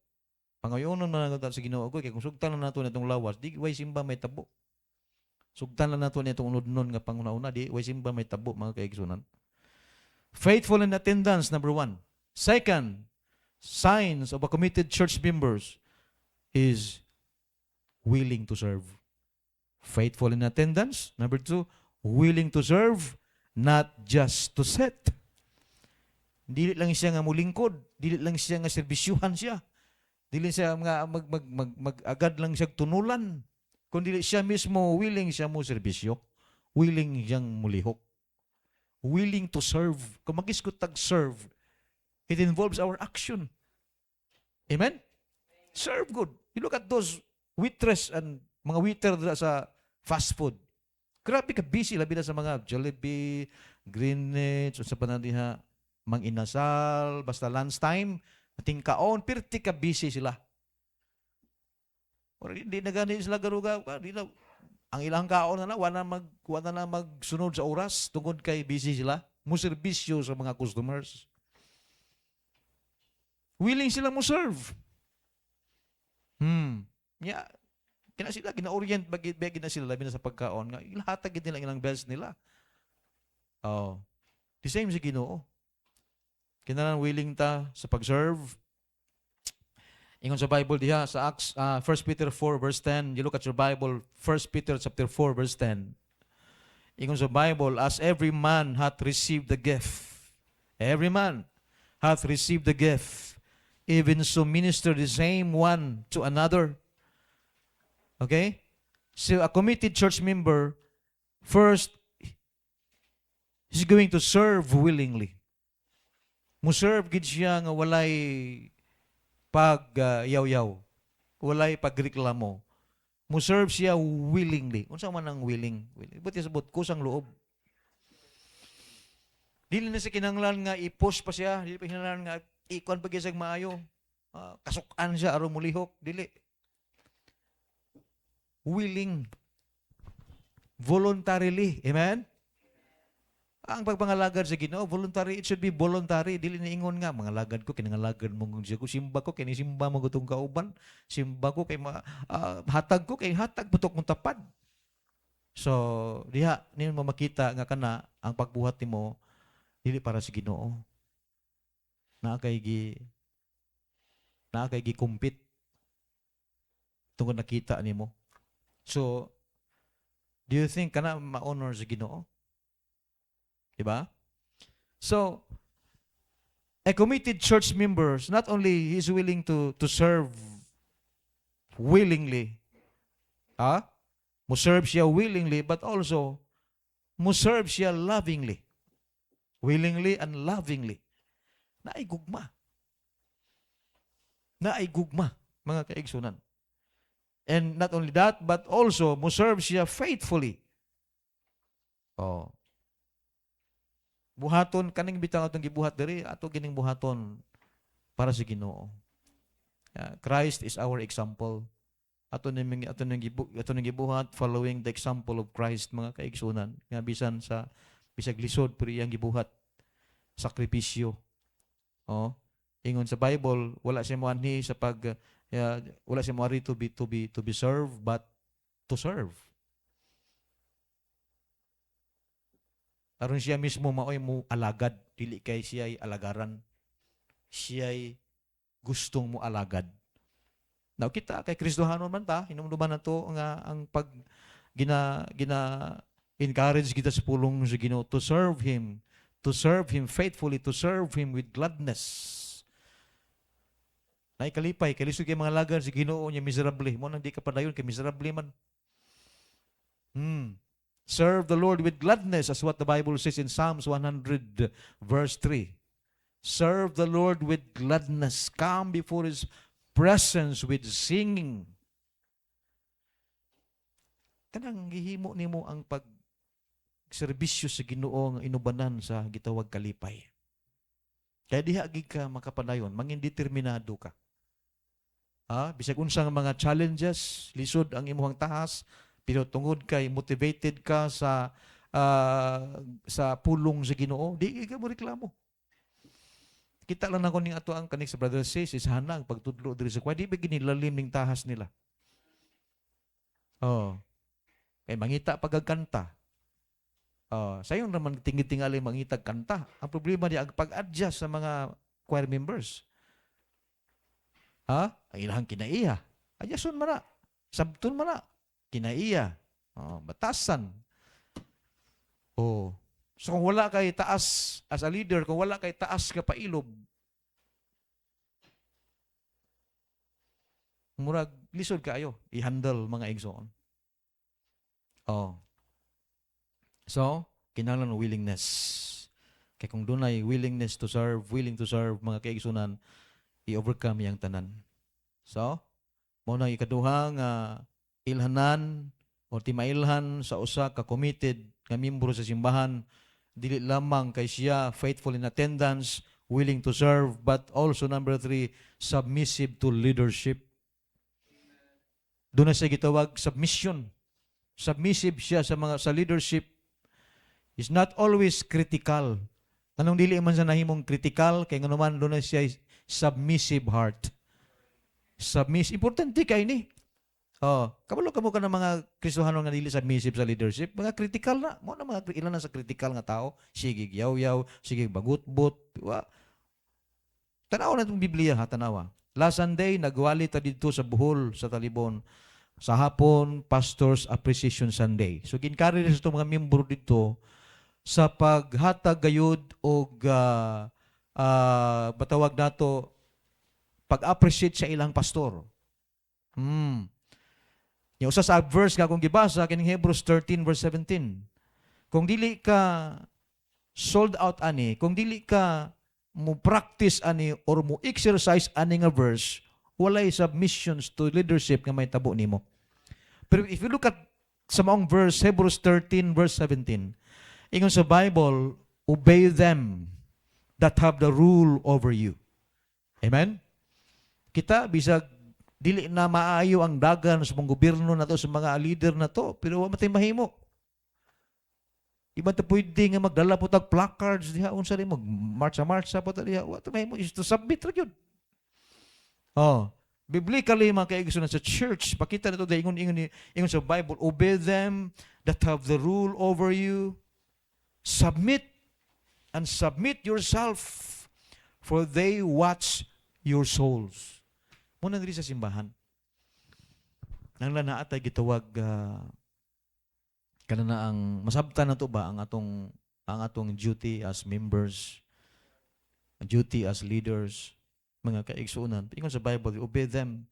Pangayonon na nagot sa Ginoo ko kay kung sugtan na nato natong lawas, di way simba may tabo. Sugtan lang nato nitong unod-non nga panguna-una, di way simba may tabo, mga kaigsunan. Faithful in attendance, number 1. Second, signs of a committed church members is willing to serve. Faithful in attendance. Number 2, willing to serve, not just to sit. Dili lang siya nga mulingkod, dili lang siya nga serbisyuhan siya. Dili siya nga mag-agad lang siya tunulan. Kundi siya mismo willing siya mo serbisyo, willing siyang mulihok, willing to serve. Kung mag-iskot tag-serve, it involves our action. Amen? Serve good. You look at those waitress and mga waiter sa fast food. Grabe ka busy labi na sa mga Jollibee, Greenwich, sa panadiha, mang inasal, basta lunchtime, ating kaon, pirti ka busy sila. Or hindi na gani sila garuga, ang ilang kaon na wala na magsunod sa oras tungod kay busy sila. Mo serbisyo sa mga customers. Willing sila mo serve. Kina sila gina-orient bagi na sila labi na sa pagkaon nga ihatag nila ilang best nila. The same sa Ginoo. Kinahanglan willing ta sa pag-serve. Ingon sa Bible diha sa Acts 1 Peter 4 verse 10. You look at your Bible, 1 Peter chapter 4 verse 10. Ingon sa Bible, as every man hath received the gift. Every man hath received the gift. Even so minister the same one to another. Okay? So a committed church member, first, he's going to serve willingly. Muserve gid siya nga walay pag-yaw-yaw. Walay pagreklamo. Muserve siya willingly. Unsa man ang willing? Buti sabot kusang loob. Dili na sa kinahanglan nga i-push pa siya, dili pa kinahanglan nga ikuan pa gyud maayo. Kasukan siya aron mulihok, dili. Willing. Voluntarily. Amen? Ang pagpangalagad sa Ginoo voluntary, it should be voluntary. Dili niingon nga mangalagad ko kinangalagad mo kung siya ko simba ko kini simba mo gutong kauban, simba ko kay hatag ko kay hatag putok mong tapad. So diha nimo makita nga kana ang pagbuhat nimo dili para sa Ginoo. Naa kay gi-compete tungod nakita nimo. So do you think kana ma-honor sa Ginoo? Diba? So, a committed church member, not only is willing to serve willingly, mo serve siya willingly, but also, mo serve siya lovingly. Willingly and lovingly. Naigugma. Naigugma, mga kaigsunan. And not only that, but also, mo serve siya faithfully. Oh. Buhaton kaning bitang atong gibuhat diri ato gining buhaton para sa Ginoo. Christ is our example. Ato ning gibuhat following the example of Christ, mga kaigsunan. Nga bisan sa bisag lisod pud iyang gibuhat sakripisyo. Oh, ingon sa Bible wala siya moanhi sa wala siya moari to be served but to serve. Aron siya mismo maoy mo alagad, dili kay siya ay alagaran. Siya ay gustong mo alagad. Now kita kay Kristohanon man ta, hinumduman na to nga ang pag encourage kita sa pulong sa Ginoo to serve Him faithfully, to serve Him with gladness. Nay kalipay, kalisod kay mga alagad sa Ginoo niya miserable. Mo nang di ka padayon kay miserable man. Serve the Lord with gladness, as what the Bible says in Psalms 100 verse 3. Serve the Lord with gladness. Come before His presence with singing. Kanang gihimo nimo ang pagserbisyo sa Ginoo nga inubanan sa gitawag kalipay. Kaya diha gid ka makapadayon, mangin determinado ka. Bisag unsang mga challenges, lisod ang imong tahas, pero tungod kay motivated ka sa pulong sa Ginoo, di ka mo reklamo. Kita lang nako ning ato ang kanik sa brother says is hanang pagtudlo diri sa kwadi ba ginilalim ning tahas nila. Kay mangita pagkanta. Sayon naman tingi-tingali mangitag kanta. Ang problema di ang pag-adjust sa mga choir members. Ang ilang kinaiya. Adjuston man na. Sabton man na. Kinaiya. Batasan. So kung wala kay taas as a leader, kung wala kay taas ka pailob, murag lisod kaayo i-handle mga igsoon. So, kinahanglan willingness. Kay kung dunay willingness to serve, willing to serve mga kaigsunan, i-overcome yang tanan. So, mo na ikaduha nga ilhanan o timailhan sa usa ka committed nga miyembro sa simbahan, dili lamang kay siya faithful in attendance, willing to serve, but also number 3, submissive to leadership. Doon na siya gitawag submission. Submissive siya sa leadership. Is not always critical. Anong dili man sa nahimong critical, kay nga naman doon na siya submissive heart. Importante kay ni. Kabalo ka mo ka ng mga Kristohano nga dili submissive sa leadership, mga critical na. Mo na mga ilan na sa critical nga tao, sige yaw-yaw, sige bagut-but. Tanaw na itong Biblia ha, tanawa. Last Sunday, nagwali ta dito sa Bohol, sa Talibon. Sa hapon, Pastor's Appreciation Sunday. So, ginkarili sa itong mga miyembro dito sa paghatag gayud o batawag nato pag-appreciate sa ilang pastor. Yung usa sa verse nga kung gibasa kining Hebrews 13 verse 17. Kung dili ka sold out ani, kung dili ka mo practice ani or mo exercise ani nga verse, walay submissions to leadership nga may tabo nimo. Pero if you look at sa maong verse, Hebrews 13 verse 17, ingon sa Bible, obey them that have the rule over you. Amen? Kita, bisag dili na maayo ang dagan sa mga gobyerno na to, sa mga leader na to, pero wa matay mahimo. Di ba ta pwede nga magdala po tag placards diha unsa rin mag marcha po ta diha. What may mo is to submit ra gyud. Oh, biblically mga kaigsunan sa church, pakita nito dahil ingon sa Bible, obey them that have the rule over you. Submit and submit yourself, for they watch your souls. Muna diri sa simbahan. Nang lana atay gitawag kanana ang masabtan nato ba ang atong duty as members, duty as leaders, mga kaigsunan. Ingon sa Bible, obey them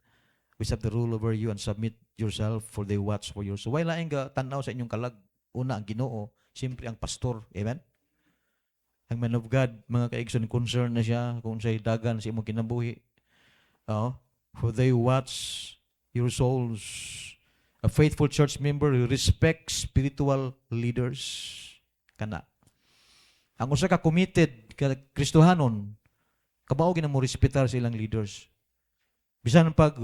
which have the rule over you and submit yourself, for they watch for you. So why laing ka tanaw sa inyong kalag? Una ang Ginoo, siyempre ang pastor. Amen? Ang man of God, mga kaigsunan, concern na siya kung sa'y dagan sa imong kinabuhi. For they watch your souls. A faithful church member who respects spiritual leaders. Kana. Ang usa ka committed ka Kristohanon, kamao gina mo respetar sa ilang leaders. Bisan pag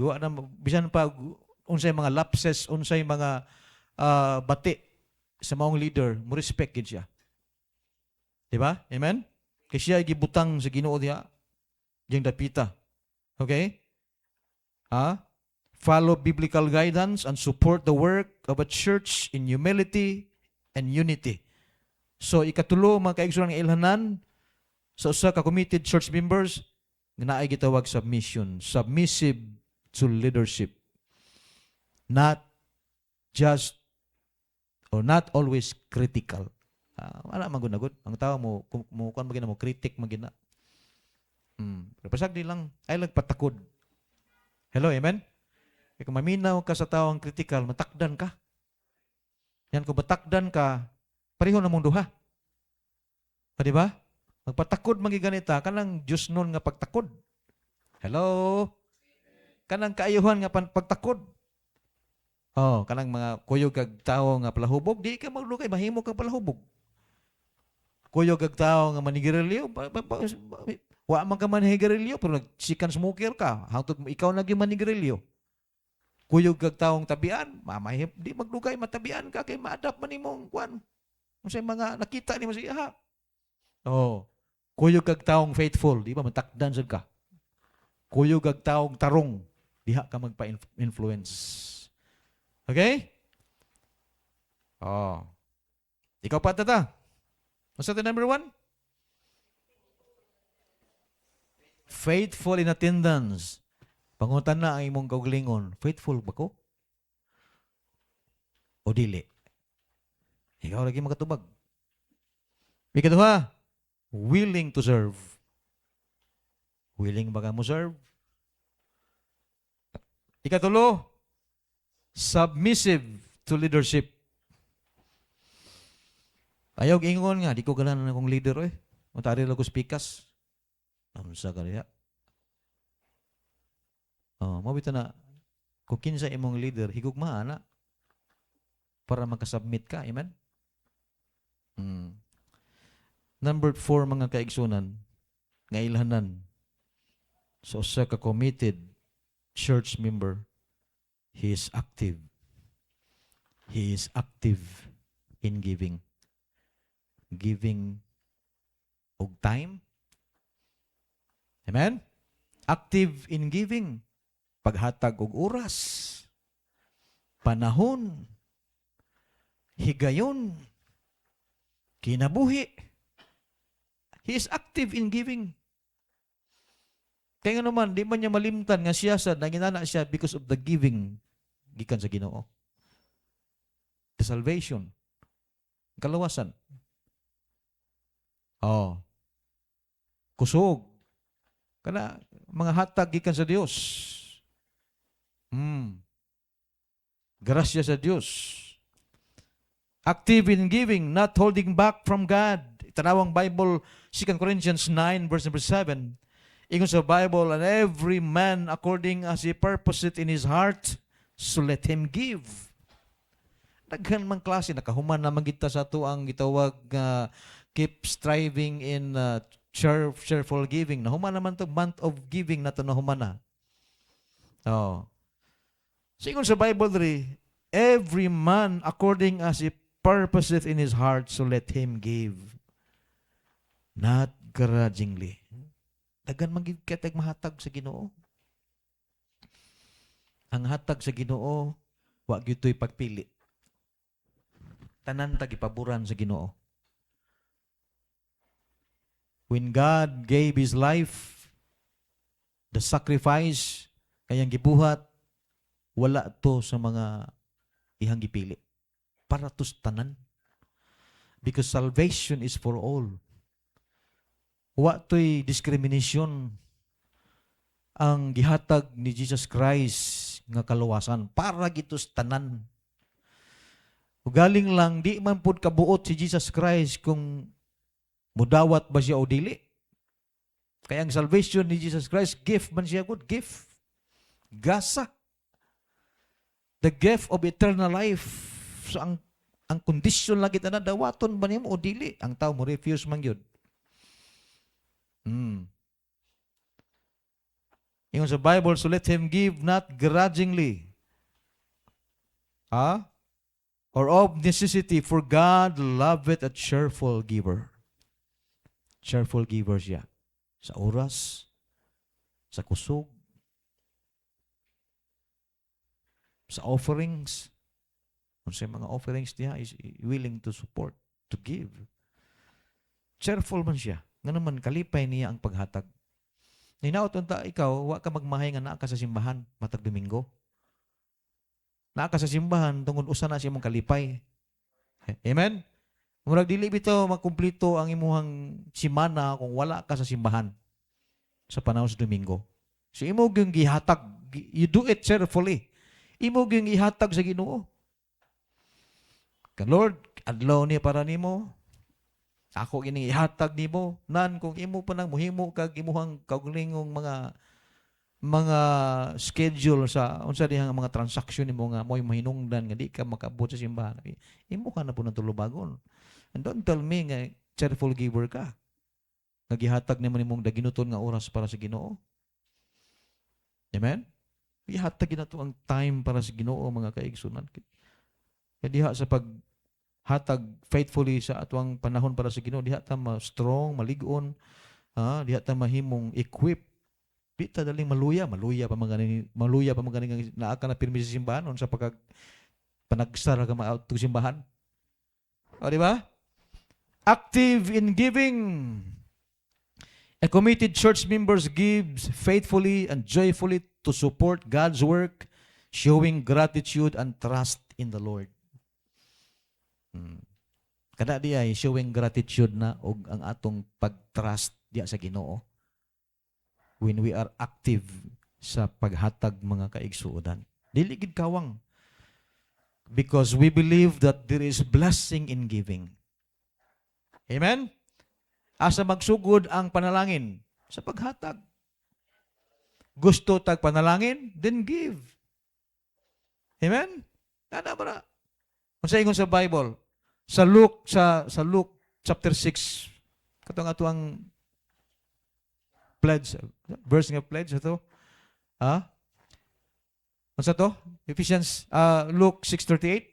unsay mga lapses, unsay mga bati sa maong leader, mo respect gid siya. Di ba? Amen? Kay siya gibutang sa Ginoo diha, diyang dapita. Okay? Follow biblical guidance and support the work of a church in humility and unity. So ikatulo mga kaigsunan nga ilhanan sa usa ka committed church members nga naay gitawag submission, submissive to leadership. Not just or not always critical. Wala magunagod. Ang tao mo kuan magina mo critic magina. Pasagdi lang ay lagpatakod. Hello, amen? Kung maminaw ka sa taong critical, matakdan ka. Yan, kung matakdan ka, pareho na mong duha. Di ba? Magpatakod magiganita, kanang Diyos nun nga pagtakod. Hello? Kanang kaayuhan nga pagtakod. Kanang mga kuyog kag tao nga palahubog, di ka maglugay, mahimo kang palahubog. Kuyog kag tao nga manigirilyo, wa man ka manigirilyo, pero nagsikan smoker ka, hangtod mo ikaw naging manigirilyo. Kuyog kag taong tabian, mamahip, di maglugay, matabian ka, kay ma-adapt man imong kwan. Kung sa'yo mga nakita ni mo siya, kuyog kag taong faithful, di ba, matakdan sad ka. Kuyog kag taong tarong, diha ka magpa-influence. Okay? Ikaw pa tata. What's the number 1? Faithful in attendance. Pangutan na ang imong kaugalingon, faithful ba ko? O dili? Ikaw lagi makatubag. Ikaduha, willing to serve. Willing ba ka mo serve? Ikatulo, submissive to leadership. Ayaw ingon nga, di ko ganahan akong leader eh. Matari lang ko speakas. Namsa ka niya. Mabito na, kung kinsa imong leader, higugma na para makasubmit ka. Amen? Number 4, mga kaigsunan, nga ilhanan. So, sa ka-committed church member, he is active. He is active in giving. Giving og time. Amen? Active in giving. Paghatag og oras, panahon, higayon, kinabuhi. He is active in giving. Kaya nga naman, di man niya malimtan nga siya sa nanginana siya because of the giving gikan sa Ginoo. The salvation. Kalawasan. Kusog. Kana mga hatag gikan sa Dios. Grasya sa Dios. Active in giving, not holding back from God. Tanawang Bible, 2 Corinthians 9, verse number 7. Ingon sa Bible, and every man according as he purposeth in his heart, so let him give. Daghan man klase, nakahuman naman kita sa ito ang gitawag keep striving in cheerful giving. Nahuman naman to month of giving na ito nahuman na. So, ingon sa Bible, every man according as he purposeth in his heart, so let him give, not grudgingly. Dagan man gid katag mahatag sa Ginoo. Ang hatag sa Ginoo, wa gyud to'y pagpili. Tanan ta gipaboran sa Ginoo. When God gave His life, the sacrifice, kayang gibuhat, wala to sa mga ihang gipili. Para to sa tanan. Because salvation is for all. Wa to'y discrimination ang gihatag ni Jesus Christ nga kaluwasan para gito sa tanan. Ugaling lang, di man pud kabuot si Jesus Christ kung mudawat ba siya o dili. Kaya ang salvation ni Jesus Christ, gift man siya good, gift. Gasa. The gift of eternal life. So ang condition lagi na dawaton ba niya mo o dili? Ang tao mo refuse man yun. Ingon sa Bible, so let him give not grudgingly. Or of necessity, for God loveth a cheerful giver. Cheerful giver siya. Sa oras, sa kusog, sa offerings. Kung sa mga offerings niya is willing to support, to give. Cheerful man siya. Nga naman, kalipay niya ang paghatag. Ninaot unta ikaw, wa ka magmahay nga naa ka sa simbahan matag Domingo. Naa ka sa simbahan tungod usa na siya mong kalipay. Amen? Murag dili bitaw makumpleto ang imuhang semana kung wala ka sa simbahan sa panahon sa Domingo. So imo gyung gihatag, you do it cheerfully. Imo gyung ihatag sa Ginoo. Lord, adlaw ni para nimo. Ako ini ihatag nimo. Nan kung imo pa nang muhimo kag imuhang kaugalingong mga schedule sa unsa dihang mga transaction nimo nga mo'y mahinungdan nga di ka makaabot sa simbahan. Imo ka na po ng tulubagon. And don't tell me nga cheerful giver ka. Nagihatag naman nimong daginuton nga oras para sa Ginoo. Amen? Ihatag na to ang time para sa Ginoo mga kaigsunan. Kaya diha sa paghatag faithfully sa atwang panahon para sa Ginoo, diha ta ma-strong, maligon, diha ta mahimong equip. Di ta daling maluya pa maganing naa ka na pirmi sa simbahan unsa pagka panagsara ka ma-out to simbahan. O di ba? Active in giving. A committed church members gives faithfully and joyfully to support God's work, showing gratitude and trust in the Lord. Kada di ay showing gratitude na og ang atong pag-trust diya sa Ginoo. When we are active sa paghatag mga kaigsuodan. Dili gid kawang. Because we believe that there is blessing in giving. Amen? Asa magsugod ang panalangin? Sa paghatag. Gusto tag panalangin? Then give. Amen? Nana ba na? Kung sa ingon sa Bible, sa Luke chapter 6, katong ato ang pledge, verse nga pledge ito. Ano sa to? Ephesians, Luke 6:38.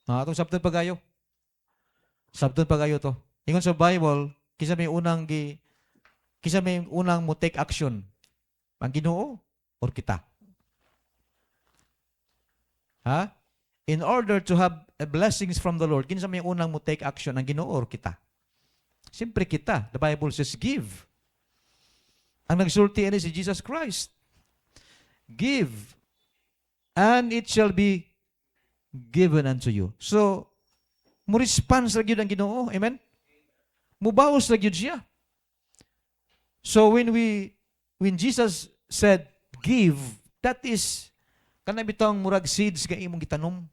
Itong sabton pagayo. Sabton pagayo to. Ingon sa Bible, kisa may unang mo take action. Ang Ginoo or kita? In order to have blessings from the Lord, kinsa may unang mo take action, ang Ginoo or kita? Siyempre kita. The Bible says give. Ang nagsulti ani si Jesus Christ. Give, and it shall be given unto you. So, mo response ra gyud ang Ginoo. Amen? Mubawas ra gyud siya. So when Jesus said give, that is kana bitong murag seeds nga imong gitanom.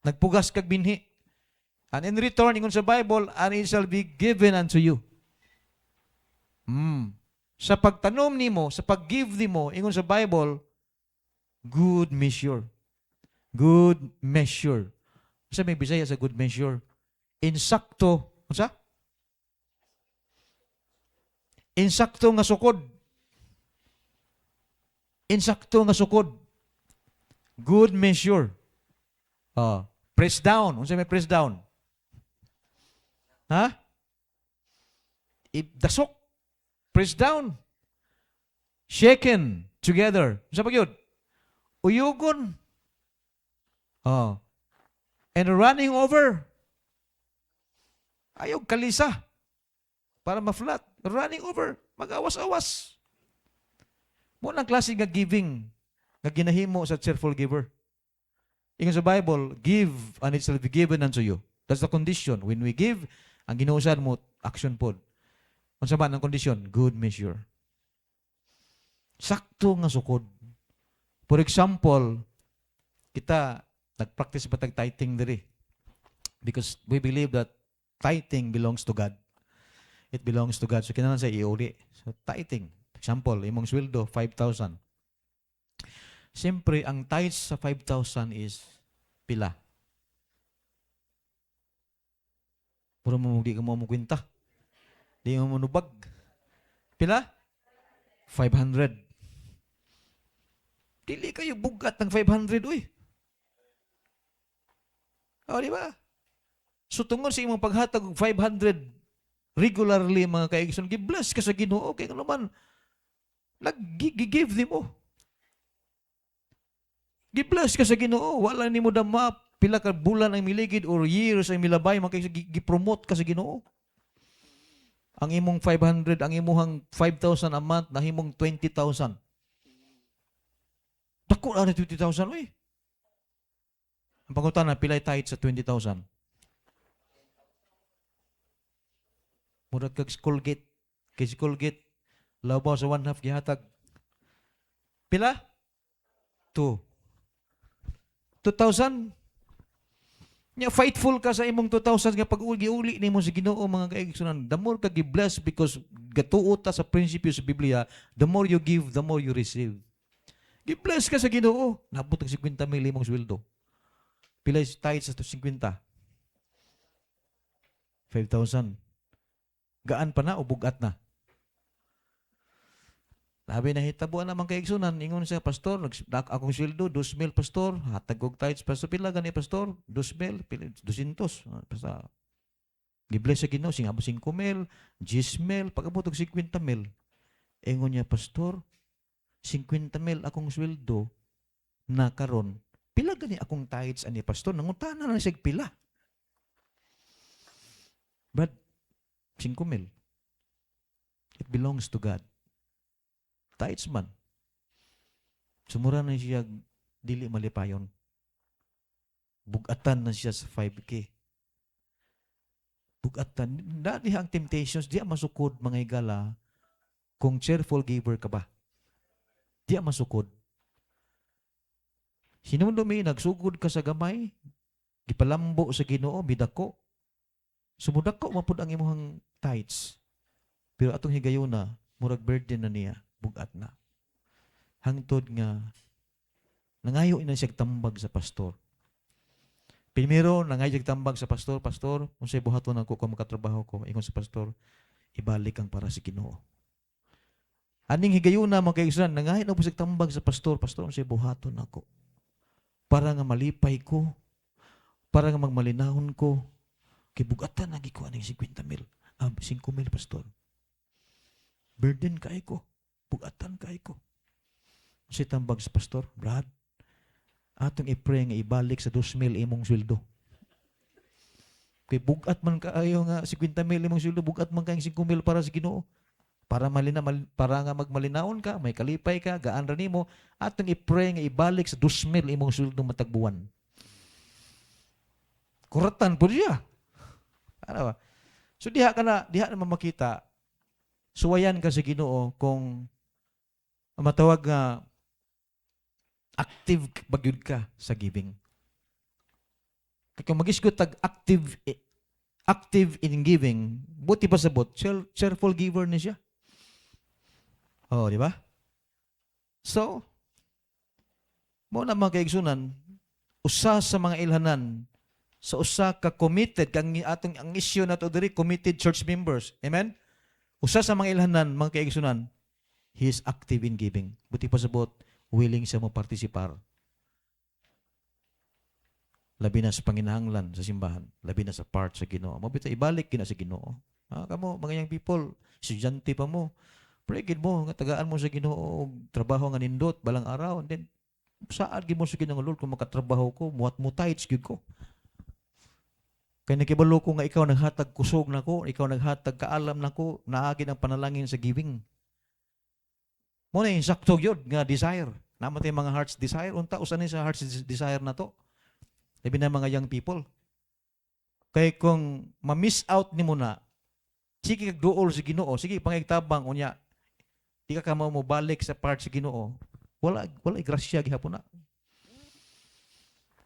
Nagpugas kag binhi. And in return, ingon sa Bible, and it shall be given unto you. Sa pagtanom nimo, sa pag-give nimo, ingon sa Bible, good measure. Good measure. Sa may Bisaya sa good measure. Insakto. Unsa? Insakto nga sukod. Insakto nga sukod. Good measure. Press down. Unsa may press down? Ha? Dasok. Press down. Shaken together. Unsa pa gyud? Uyugon. Oh. And running over. Ayaw kalisa. Para ma-flat. Running over. Mag-awas-awas. Mo nang klase nga giving nga ginahimo sa cheerful giver. Ingon sa Bible, give and it shall be given unto you. That's the condition. When we give, ang ginuusan mo, action pod. Unsa ba ang condition? Good measure. Sakto nga sukod. For example, kita nag-practice pa tag-tithing diri. Because we believe that tithing belongs to God. It belongs to God. So kinahanglan sa iuli. So tithing. Example, imong sweldo 5,000. Siyempre, ang tithes sa 5,000 is pila. Puro mo, di ka mo kwenta. Di mo manubag. Pila? 500. Dili kayo bugat ng 500, uy. O, di ba? So, tungkol sa imong paghatag og 500 regularly, mga kaigsoon, gi-bless ka sa Ginoo. Okay, naman, nag-give ni mo. Gi-bless ka sa Ginoo. Wala ni mo dama, pila ka bulan ang miligid or years ang milabay, gi-promote ka sa Ginoo. Ang imong 500, ang imong 5,000 a month, nahimong 20,000. Dako na 20,000, uy. Ang pangutan na, pilay tithe sa 20,000. Murag kag Colgate. Kay si Colgate, labaw sa 1/2 gihatag. Pila? 2. 2,000. Nya faithful ka sa imong 2,000 nga pag-uli nimo sa Ginoo, mga kaigsunan. The more ka gi-bless because gatuo ta sa prinsipyo sa Biblia, the more you give, the more you receive. Gi-bless ka sa Ginoo. Nabot ang 50,000 imong sweldo. Pila is tithe sa 50? 5,000. Gaan pa na o bugat na? Labi na hitabuan naman kay igsunan, ingon siya, pastor, akong sweldo 2,000 pastor, hatag og tithes pastor, pila gani pastor? 2,000, 200. Basta gibless sa Ginoo sing abo 5,000, 10,000, pag-abot og 50,000. Ingon niya, pastor, 50,000 akong sweldo na karon. Pila gani akong tithes ani pastor? Nangutana na siya pila. But 5,000. It belongs to God. Tithes man. Sumura na siya dili malipayon. Bugatan na siya sa 5K. Bugatan. Dati ang temptations, di masukod mga higala kung cheerful giver ka ba. Di masukod. Sinundumi, nagsugod ka sa gamay, gipalambo sa Ginoo, bidako. Sumudako mapud ang imong tithes. Pero atong higayuna, murag burden na niya. Bugat na. Hangtod nga, nangayo ina siya tambag sa pastor. Primero, nangayo siya tambag sa pastor, pastor, kung sa'y buhaton ako kung makatrabaho ko, ingon sa pastor, ibalik ang para si Ginoo. Aning higayuna, mga kaigsunan, nangayo na po siya tambag sa pastor, pastor, kung sa'y buhaton ako. Para nga malipay ko, para nga magmalinahon ko, kay bugatan lagi ko aning 50,000, 5,000 pastor. Burden kay ko. Bugatan kay ko. Si tambag sa pastor, Brad, atong i-pray nga ibalik sa 2,000 imong sweldo. Kay bugat man kaayo nga 50,000 imong sweldo, bugat man kayong 5,000 para sa Ginoo. Para para nga magmalinawon ka, may kalipay ka, gaan ra nimo, atong i-pray nga ibalik sa 2,000 imong sweldo matag buwan. Kuratan po siya. Ano ba? So diha na makita, suwayan ka sa Ginoo kung matawag nga active bagyud ka sa giving. Kung mag-isgot tag active in giving, buti pa sabot, cheerful giver ni siya. Oh, di ba? So, mo na mga kaigsunan, usa sa mga ilhanan, sa usa ka committed, kang atong ang issue na to diri, committed church members. Amen? Usa sa mga ilhanan, mga kaigsunan, he is active in giving. Buti pa sabot, willing siya mo participar. Labi na sa panginahanglan sa simbahan, labi na sa part sa Ginoo. Mabita ibalik gina sa Ginoo. Kamo mga young people, estudyante pa mo. Pray gid mo nga tagaan mo sa Ginoo og trabaho nga nindot balang araw, and then saad gid mo sa Ginoo, Lord, kung makatrabaho ko, muat mo tights gid ko. Kaya nakibalo ko nga ikaw naghatag kusog nako, ikaw naghatag kaalam nako, naagid ang panalangin sa giving. Mo na yung sakto yun nga desire. Namatay mga heart's desire. Unta usan ni sa heart's desire na to. Labi na mga young people. Kaya kung ma-miss out ni mo na, sige kag duol sa Ginoo, sige pangigtabang unya. Di ka mo balik sa part sa Ginoo. Wala grasya gihapon na.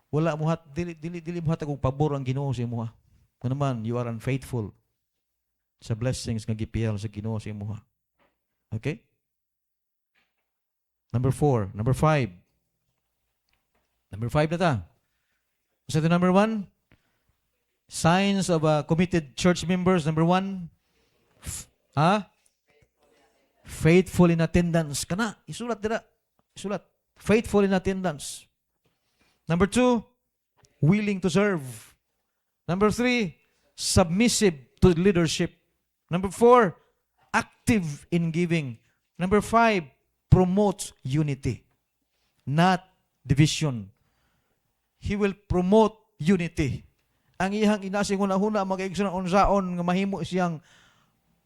Wala mo dili mo hatag og pabor ang Ginoo sa imo. Kung naman you are unfaithful sa blessings nga gipiyal sa Ginoo sa imo. Okay? Number 5. Number 5 na ta. So the number 1, signs of committed church members. Number 1, faithful in attendance. Kana, isulat dira. Isulat. Faithful in attendance. Number 2, willing to serve. Number 3, submissive to leadership. Number 4, active in giving. Number 5, promotes unity, not division. He will promote unity. Ang iyang inasing una-huna mag-igsunan unsaon nga mahimo siyang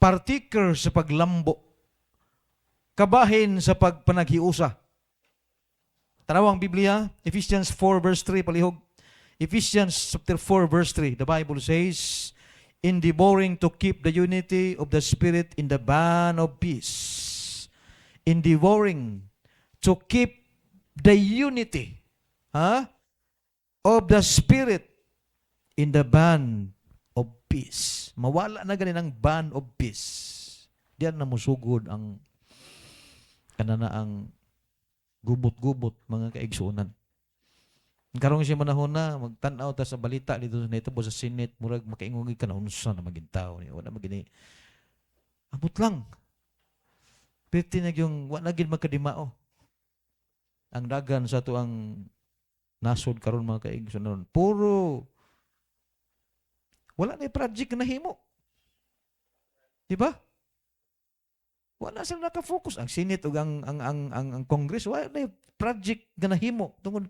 partiker sa paglambo, kabahin sa pagpanaghiusa. Tanawang Biblia, Ephesians 4 verse 3, palihog. Ephesians chapter 4 verse 3, the Bible says, endeavoring to keep the unity of the Spirit in the bond of peace. Endeavoring to keep the unity of the Spirit in the bond of peace. Mawala na ganin ang bond of peace. Diyan na musugod ang kanana ang gubot-gubot mga kaigsunan. Karong siya manahon na magtan-aw ta sa balita dito na ito sa Senate, murag makaingungi ka na unsa na magintaw ni wala magini. Abot lang. Piti na yung wala gid magkadimao. Ang dagan sa to ang nasod karon mga kaigsunan. Puro wala na project na himo. Di ba? Wala sila naka-focus. Ang Senate ug ang Congress wala na project nga nahimo tungod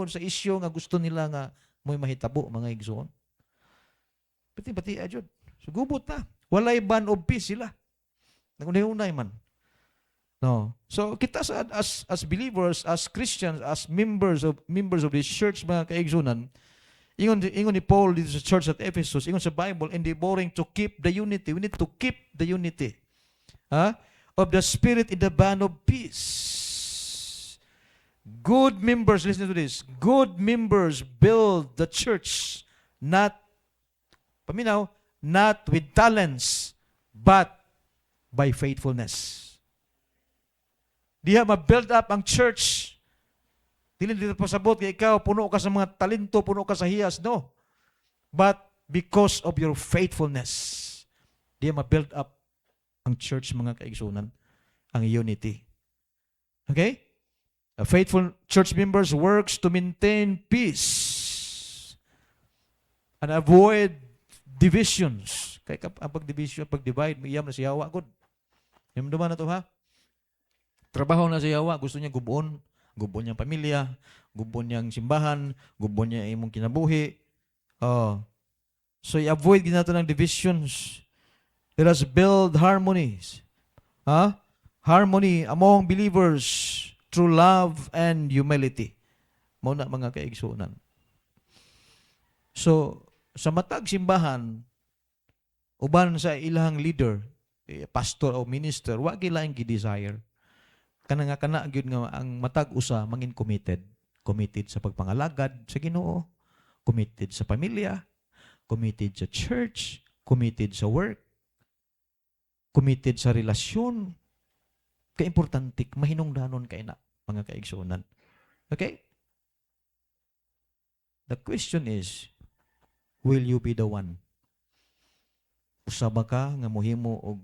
sa isyu nga gusto nila nga mo'y mahitabo mga igsoon. Pati ajud. Sugubot na. Walay band of peace sila. Nagunay-unay man. No. So kita as believers, as Christians, as members of this church mga kaigsunan, ingon ni Paul dito sa church at Ephesus, ingon sa Bible, endeavoring to keep the unity. We need to keep the unity of the Spirit in the bond of peace. Good members, listen to this. Good members build the church not with talents, but by faithfulness. Diha ma-build up ang church. Dili dito pasabot kay ikaw puno ka sa mga talento, puno ka sa hiyas, no. But because of your faithfulness, diha ma-build up ang church mga kaigsunan, ang unity. Okay? A faithful church members works to maintain peace and avoid divisions. Kaya ang pag-divide, may iyam na si Yawa. Good. Himduman na to ha? Trabaho na si Yawa, gusto niya gubon niyang pamilya, gubon niyang simbahan, gubon niya imong kinabuhi. So i-avoid ginato ng divisions. Let us build harmonies. Harmony among believers through love and humility. Muna mga kaigsunan. So, sa matag simbahan, uban sa ilang leader, pastor o minister, wag ilang gi-desire. Kana gyud nga ang matag usa mangin committed. Committed sa pagpangalagad sa Ginoo, committed sa pamilya, committed sa church, committed sa work, committed sa relasyon. Kaimportante, mahinungdanon kay na mga kaigsunan. Okay? The question is, will you be the one? Usaba ka nga mohimo og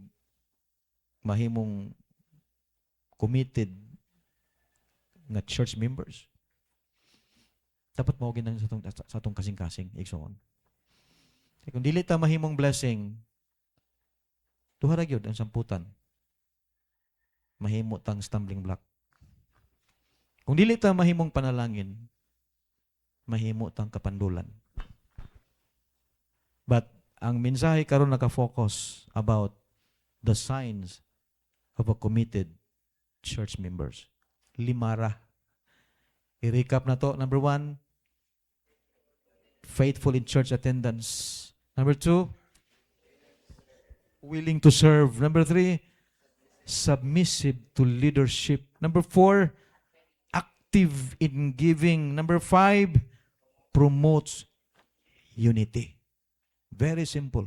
mahimong committed nga church members? Dapat mao ginang sa atong kasing-kasing igsoon. Kung dili ta mahimong blessing, duha ra gyud ang samputan. Mahimo tang stumbling block. Kung dili ta mahimong panalangin, mahimo tang kapandulan. But ang mensahe karon naka-focus about the signs of a committed church members. Limara. I-recap na to. Number 1, faithful in church attendance. Number 2, willing to serve. Number 3, submissive to leadership. Number 4, active in giving. Number 5, promotes unity. Very simple.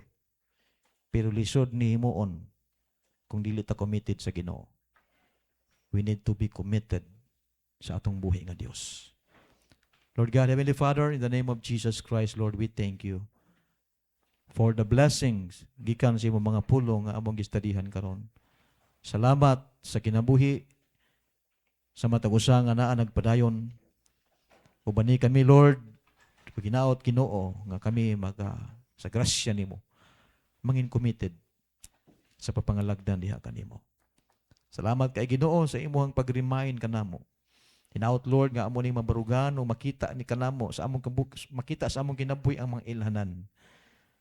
Pero lisod ni himuon kung dili ta committed sa Ginoo. We need to be committed sa atong buhi nga Dios. Lord God, Heavenly Father, in the name of Jesus Christ, Lord, we thank you for the blessings gikan sa imong mga pulong nga among gistadihan karon. Salamat sa kinabuhi sa matag usa nga naa nagpadayon. Ubani kami, Lord, paginaot Ginoo nga kami sa grasya nimo mangin committed sa papangalagdan diha kanimo. Salamat kay Ginoo sa imong pag-remind kanamo. Hinaut, Lord, nga amo ning mabarugan o makita ni kanamo sa among makita sa among kinabuhi ang mga ilhanan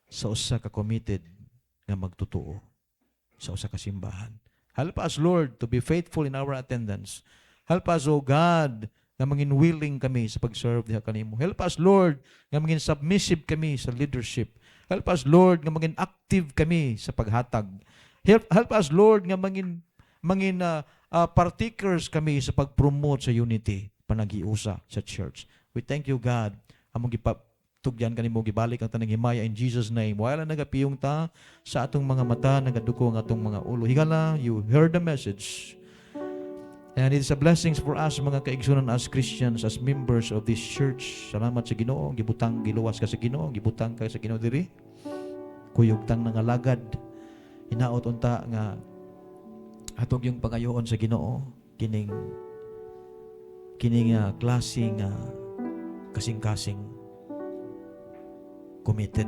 sa usa ka committed nga magtotoo sa usa ka simbahan. Help us, Lord, to be faithful in our attendance. Help us, O God, nga mangin willing kami sa pag-serve diha kanimo. Help us, Lord, nga mangin submissive kami sa leadership. Help us, Lord, nga mangin active kami sa paghatag. Help us, Lord, nga mangin partakers kami sa pag-promote sa unity, panagiusa sa church. We thank you, God. Among gipatugyan kanimo gibalik ang tanang himaya in Jesus name. Wala nagapiyong ta sa atong mga mata, nagaduko ang atong mga ulo. Higala, you heard the message. And it is a blessings for us, mga kaigsunan, as Christians, as members of this church. Salamat sa Ginoo. Gibutang, giluwas ka sa Ginoo. Gibutang ka sa Ginoo diri. Kuyog tang nangalagad. Hinaot unta nga atog yung pangayoon sa Ginoo. Kining klase nga kasing-kasing committed.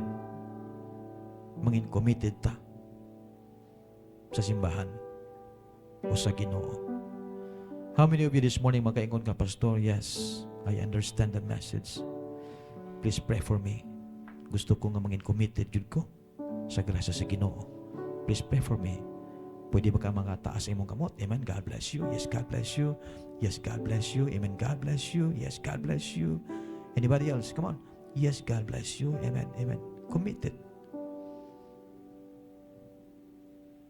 Mangin committed ta sa simbahan o sa Ginoo. How many of you this morning magkaingon ka, Pastor? Yes, I understand the message. Please pray for me. Gusto ko nga mangin committed jud ko sa grasya sa Ginoo. Please pray for me. Pwede ba ka mga taas imong kamot? Amen. God bless you. Yes, God bless you. Yes, God bless you. Amen. God bless you. Yes, God bless you. Anybody else? Come on. Yes, God bless you. Amen. Amen. Committed.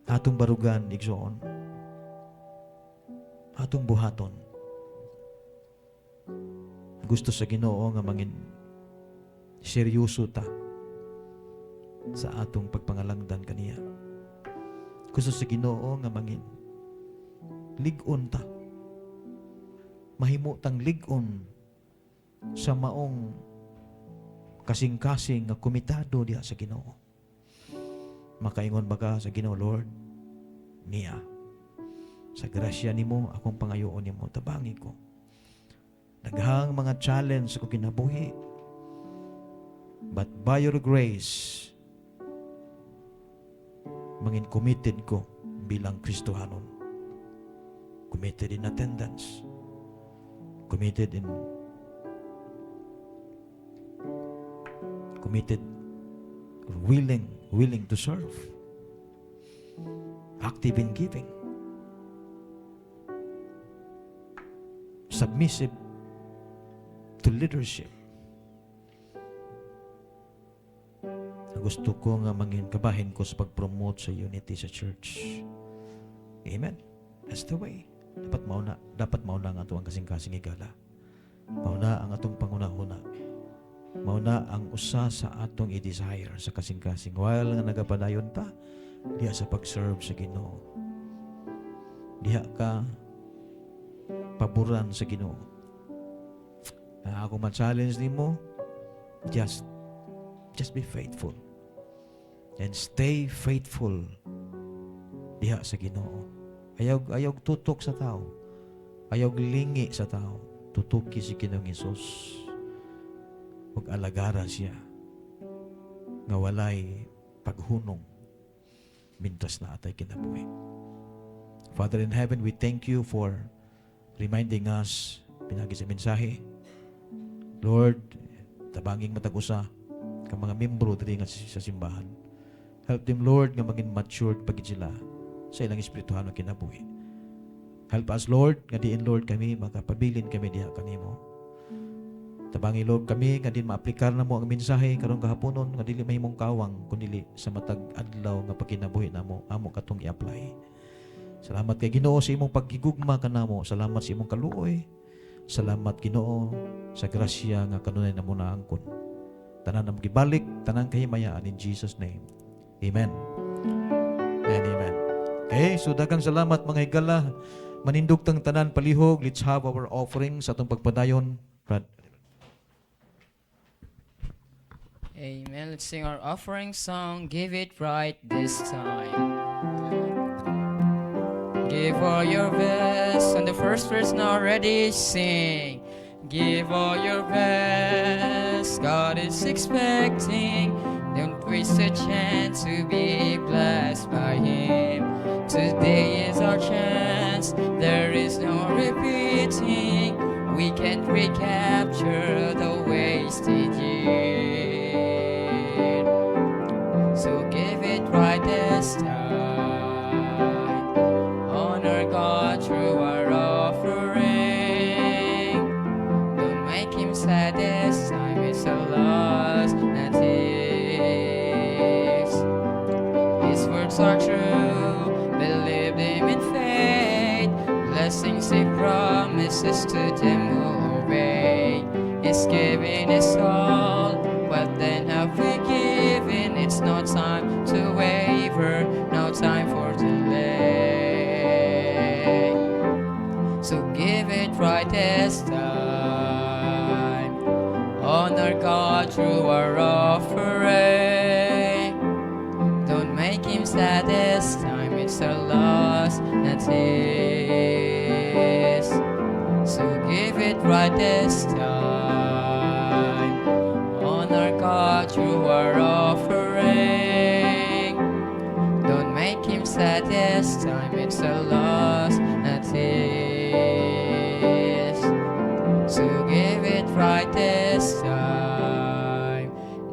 Atong barugan, igsoon. Atong buhaton. Gusto sa Ginoo nga mangin seryoso ta sa atong pagpangalangdan kaniya. Gusto sa Ginoo nga mangin lig-on ta. Mahimo tang lig-on sa maong kasing-kasing nga komitado diha sa Ginoo. Makaingon ba ka sa Ginoo, Lord? Niya. Sa grasya nimo, akong pangayoon nimo, tabangi ko. Daghang mga challenge ko kinabuhi. But by your grace, mangin committed ko bilang Kristohanon. Committed in attendance. Committed willing to serve. Active in giving. Submissive to leadership. Gusto ko nga mangin kabahin ko sa pag-promote sa unity sa church. Amen. That's the way. Dapat mauna ang atong kasing-kasing igala. Mauna ang atong panguna-una. Mauna ang usa sa atong i-desire sa kasing-kasing. While nga nagapadayon ta, diha sa pag-serve sa Ginoo. Diha ka paboran sa Ginoo. Ako ma-challenge nimo, just be faithful. And stay faithful diha sa Ginoo. Ayaw tutok sa tao. Ayaw lingi sa tao. Tutuki si Ginoong Hesus. ug alagara siya nga walay paghunong mintas na atay kinabuhi. Father in heaven, we thank you for reminding us pinagi sa mensahe. Lord, tabanging matag-usa ka mga membro diri nga sa simbahan. Help them, Lord, nga maging matured pagid sila sa ilang espirituhan nga kinabuhi. Help us, Lord, nga diin, Lord, kami makapabilin kami diha kanimo. Tabangi, Lord, kami nga din maaplikar na mo ang mensahe karong kahaponon nga dili mahimong kawang kundi sa matag adlaw nga pagkinabuhi namo amo katong i-apply. Salamat kay Ginoo sa imong pagkigugma kanamo. Salamat sa imong kaluoy. Salamat, Ginoo, sa grasya nga kanunay namo naangkon. Tanan na gibalik, tanan kahimayaan in Jesus name. Amen. And amen. Okay, so daghang salamat mga higala. Manindugtang tanan palihog. Let's have our offering sa atong pagpadayon. Brad. Amen. Let's sing our offering song. Give it right this time. Give all your best. On the first verse now ready, sing. Give all your best. God is expecting. Don't waste a chance to be blessed by Him. Today is our chance. There is no repeating. We can't recapture the wasted year. So give it right this time. Honor God through our offering. Don't make Him sad this time. It's a loss that is. His words are true. Believe them in faith. Blessings He promises to them who obey. He's giving us all. What then have we given? It's no time to waver. No time for delay. So give it right this time. Honor God through our offering. Don't make Him sad this time. It's a loss that is. So give it right this time. Honor God through our offering. Don't make Him sad this time. It's a loss that is. So give it right this time.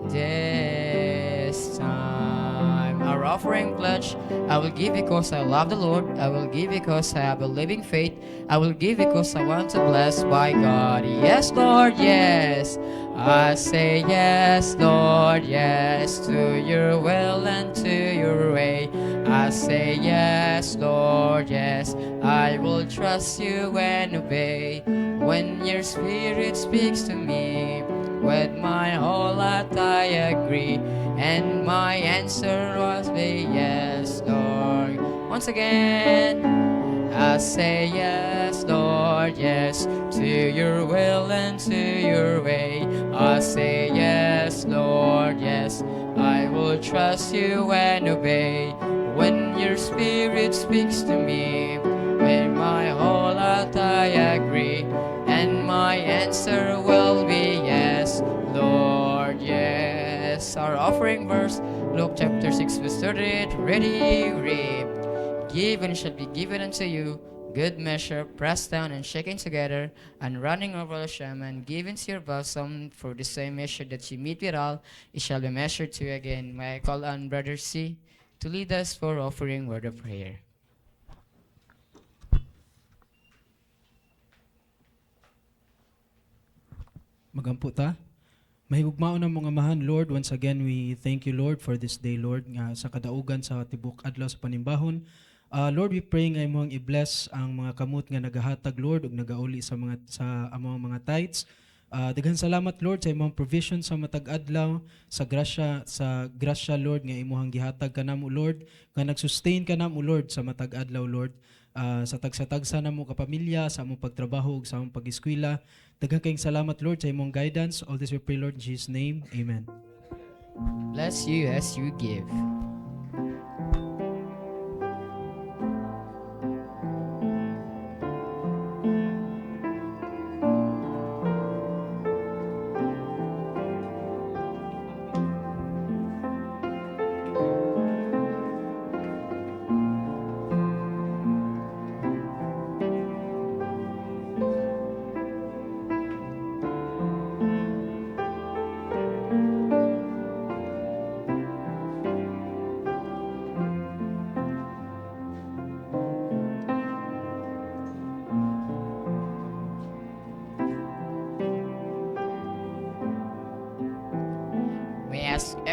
This time. Our offering pledge. I will give because I love the Lord. I will give because I have a living faith. I will give because I want to bless by God. Yes, Lord, yes. I say yes, Lord, yes, to your will and to your way. I say yes, Lord, yes. I will trust you and obey. When your spirit speaks to me, with my whole heart I agree. And my answer was be yes, Lord. Once again, I say yes, Lord, yes, to your will and to your way. I say yes, Lord, yes, I will trust you and obey. When your spirit speaks to me, with my whole heart I agree. And my answer will be yes, Lord, yes. Our offering verse, Luke chapter 6 verse 38, ready, read. Give and it shall be given unto you, good measure, pressed down and shaken together, and running over the sham, and given to your bosom, for the same measure that you meet withal, it shall be measured to you again. May I call on Brother C to lead us for offering word of prayer. Magampo ta. Mahigugmao na mga amahan, Lord. Once again, we thank you, Lord, for this day, Lord, nga sa kadaugan sa tibok adlaw sa panimbahon. Lord, we pray nga imong i-bless ang mga kamot nga nagahatag, Lord, ug nagauli sa among mga tithes. Daghan salamat, Lord, sa imong provision sa matag adlaw, sa grasya, Lord, nga imong gihatag kanamo, Lord, nga nagsustain kanamo, Lord, sa matag adlaw, Lord. Sa tagsa-tagsa namo kapamilya, sa among pagtrabaho ug sa among pag-eskwela. Daghang kayong salamat, Lord, sa imong guidance. All this we pray, Lord, in Jesus' name. Amen. Bless you as you give.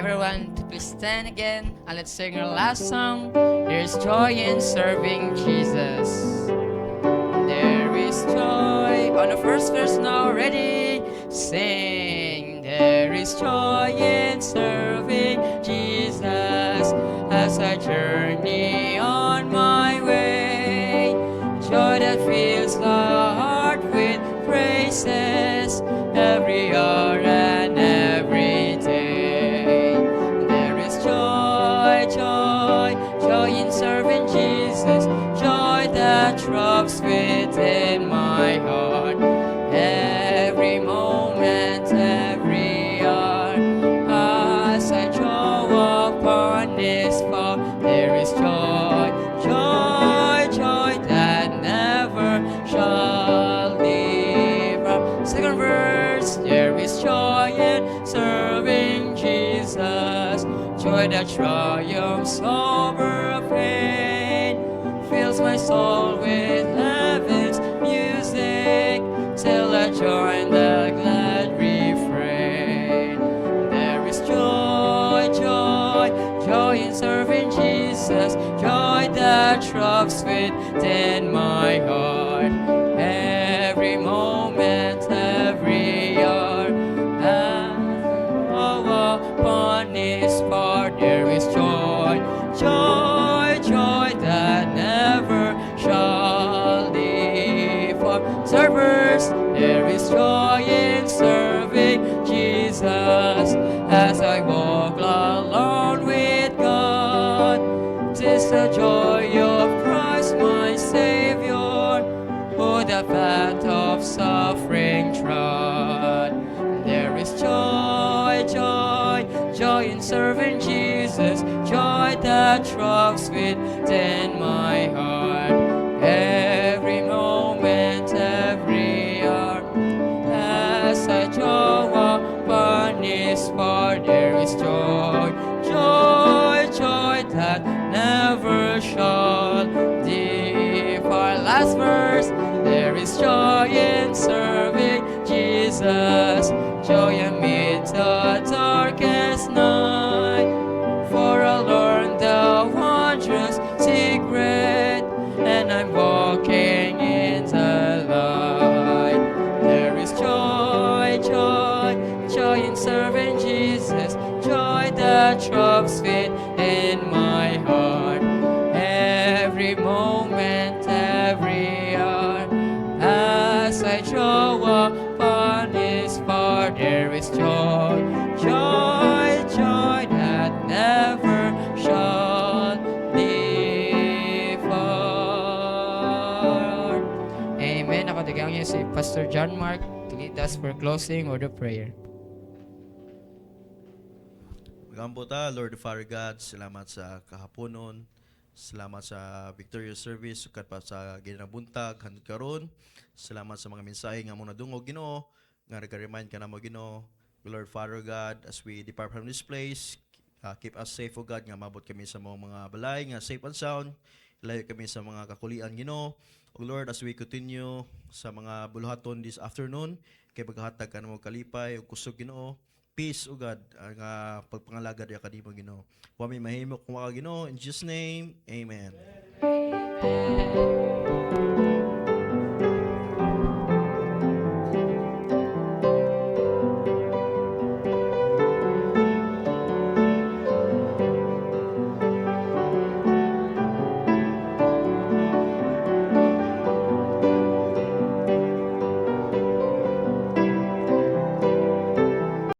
everyone to please stand again and let's sing our last song. There's joy in serving Jesus. There is joy. On the first verse now, ready? Sing. There is joy in serving Jesus as I journey on my way. Joy that fills the heart with praises every hour and every day. There is joy, joy, joy in serving Jesus, joy that throbs within my heart. Every moment, every hour, as I draw upon His fall, there is joy, joy, joy that never shall leave. Second verse, there is joy in serving Jesus, joy that triumphs over pain, fills my soul with heaven's music, till I join the glad refrain. There is joy, joy, joy in serving Jesus, joy that throbs within my heart. Every moment, every hour, upon His part, there is joy, joy, joy that never shall leave. For servers, there is joy in serving Jesus as I walk alone with God. 'Tis the joy of Christ my Savior, who the path of suffering trod. There is joy, joy, joy in serving Jesus, joy that throbs within my heart. Every moment, every hour, as I draw upon His part, there is joy, joy, joy that never shall depart. Last verse, there is joy in serving Jesus, joy amid the darkest night. For I learned the wondrous secret, and I'm walking in the light. There is joy, joy, joy in serving Jesus, joy that throbs within my heart. Every moment, every hour, as I draw upon His part, there is joy, joy, joy that never shall depart. Amen. Ako dagang niyo si Pastor John Mark to lead us for closing or the prayer. Magampo ta, Lord Father God, salamat sa kahaponon. Salamat sa victorious service sukat pa sa ginabuntag hangtod karon. Salamat sa mga mensahe nga mong nadungog Ginoo, nga nag-remind ka namo Ginoo. Lord Father God, as we depart from this place, keep us safe, O God, nga mabot kami sa mga balay nga safe and sound. Ilayo kami sa mga kakulian Ginoo. O Lord, as we continue sa mga buluhaton this afternoon, kay paghatag ka namo kalipay ug kusog Ginoo. Peace, O God, nga pagpangalagad ya kanimo Ginoo. Wa may mahimo kung waka Ginoo. In Jesus' name, Amen.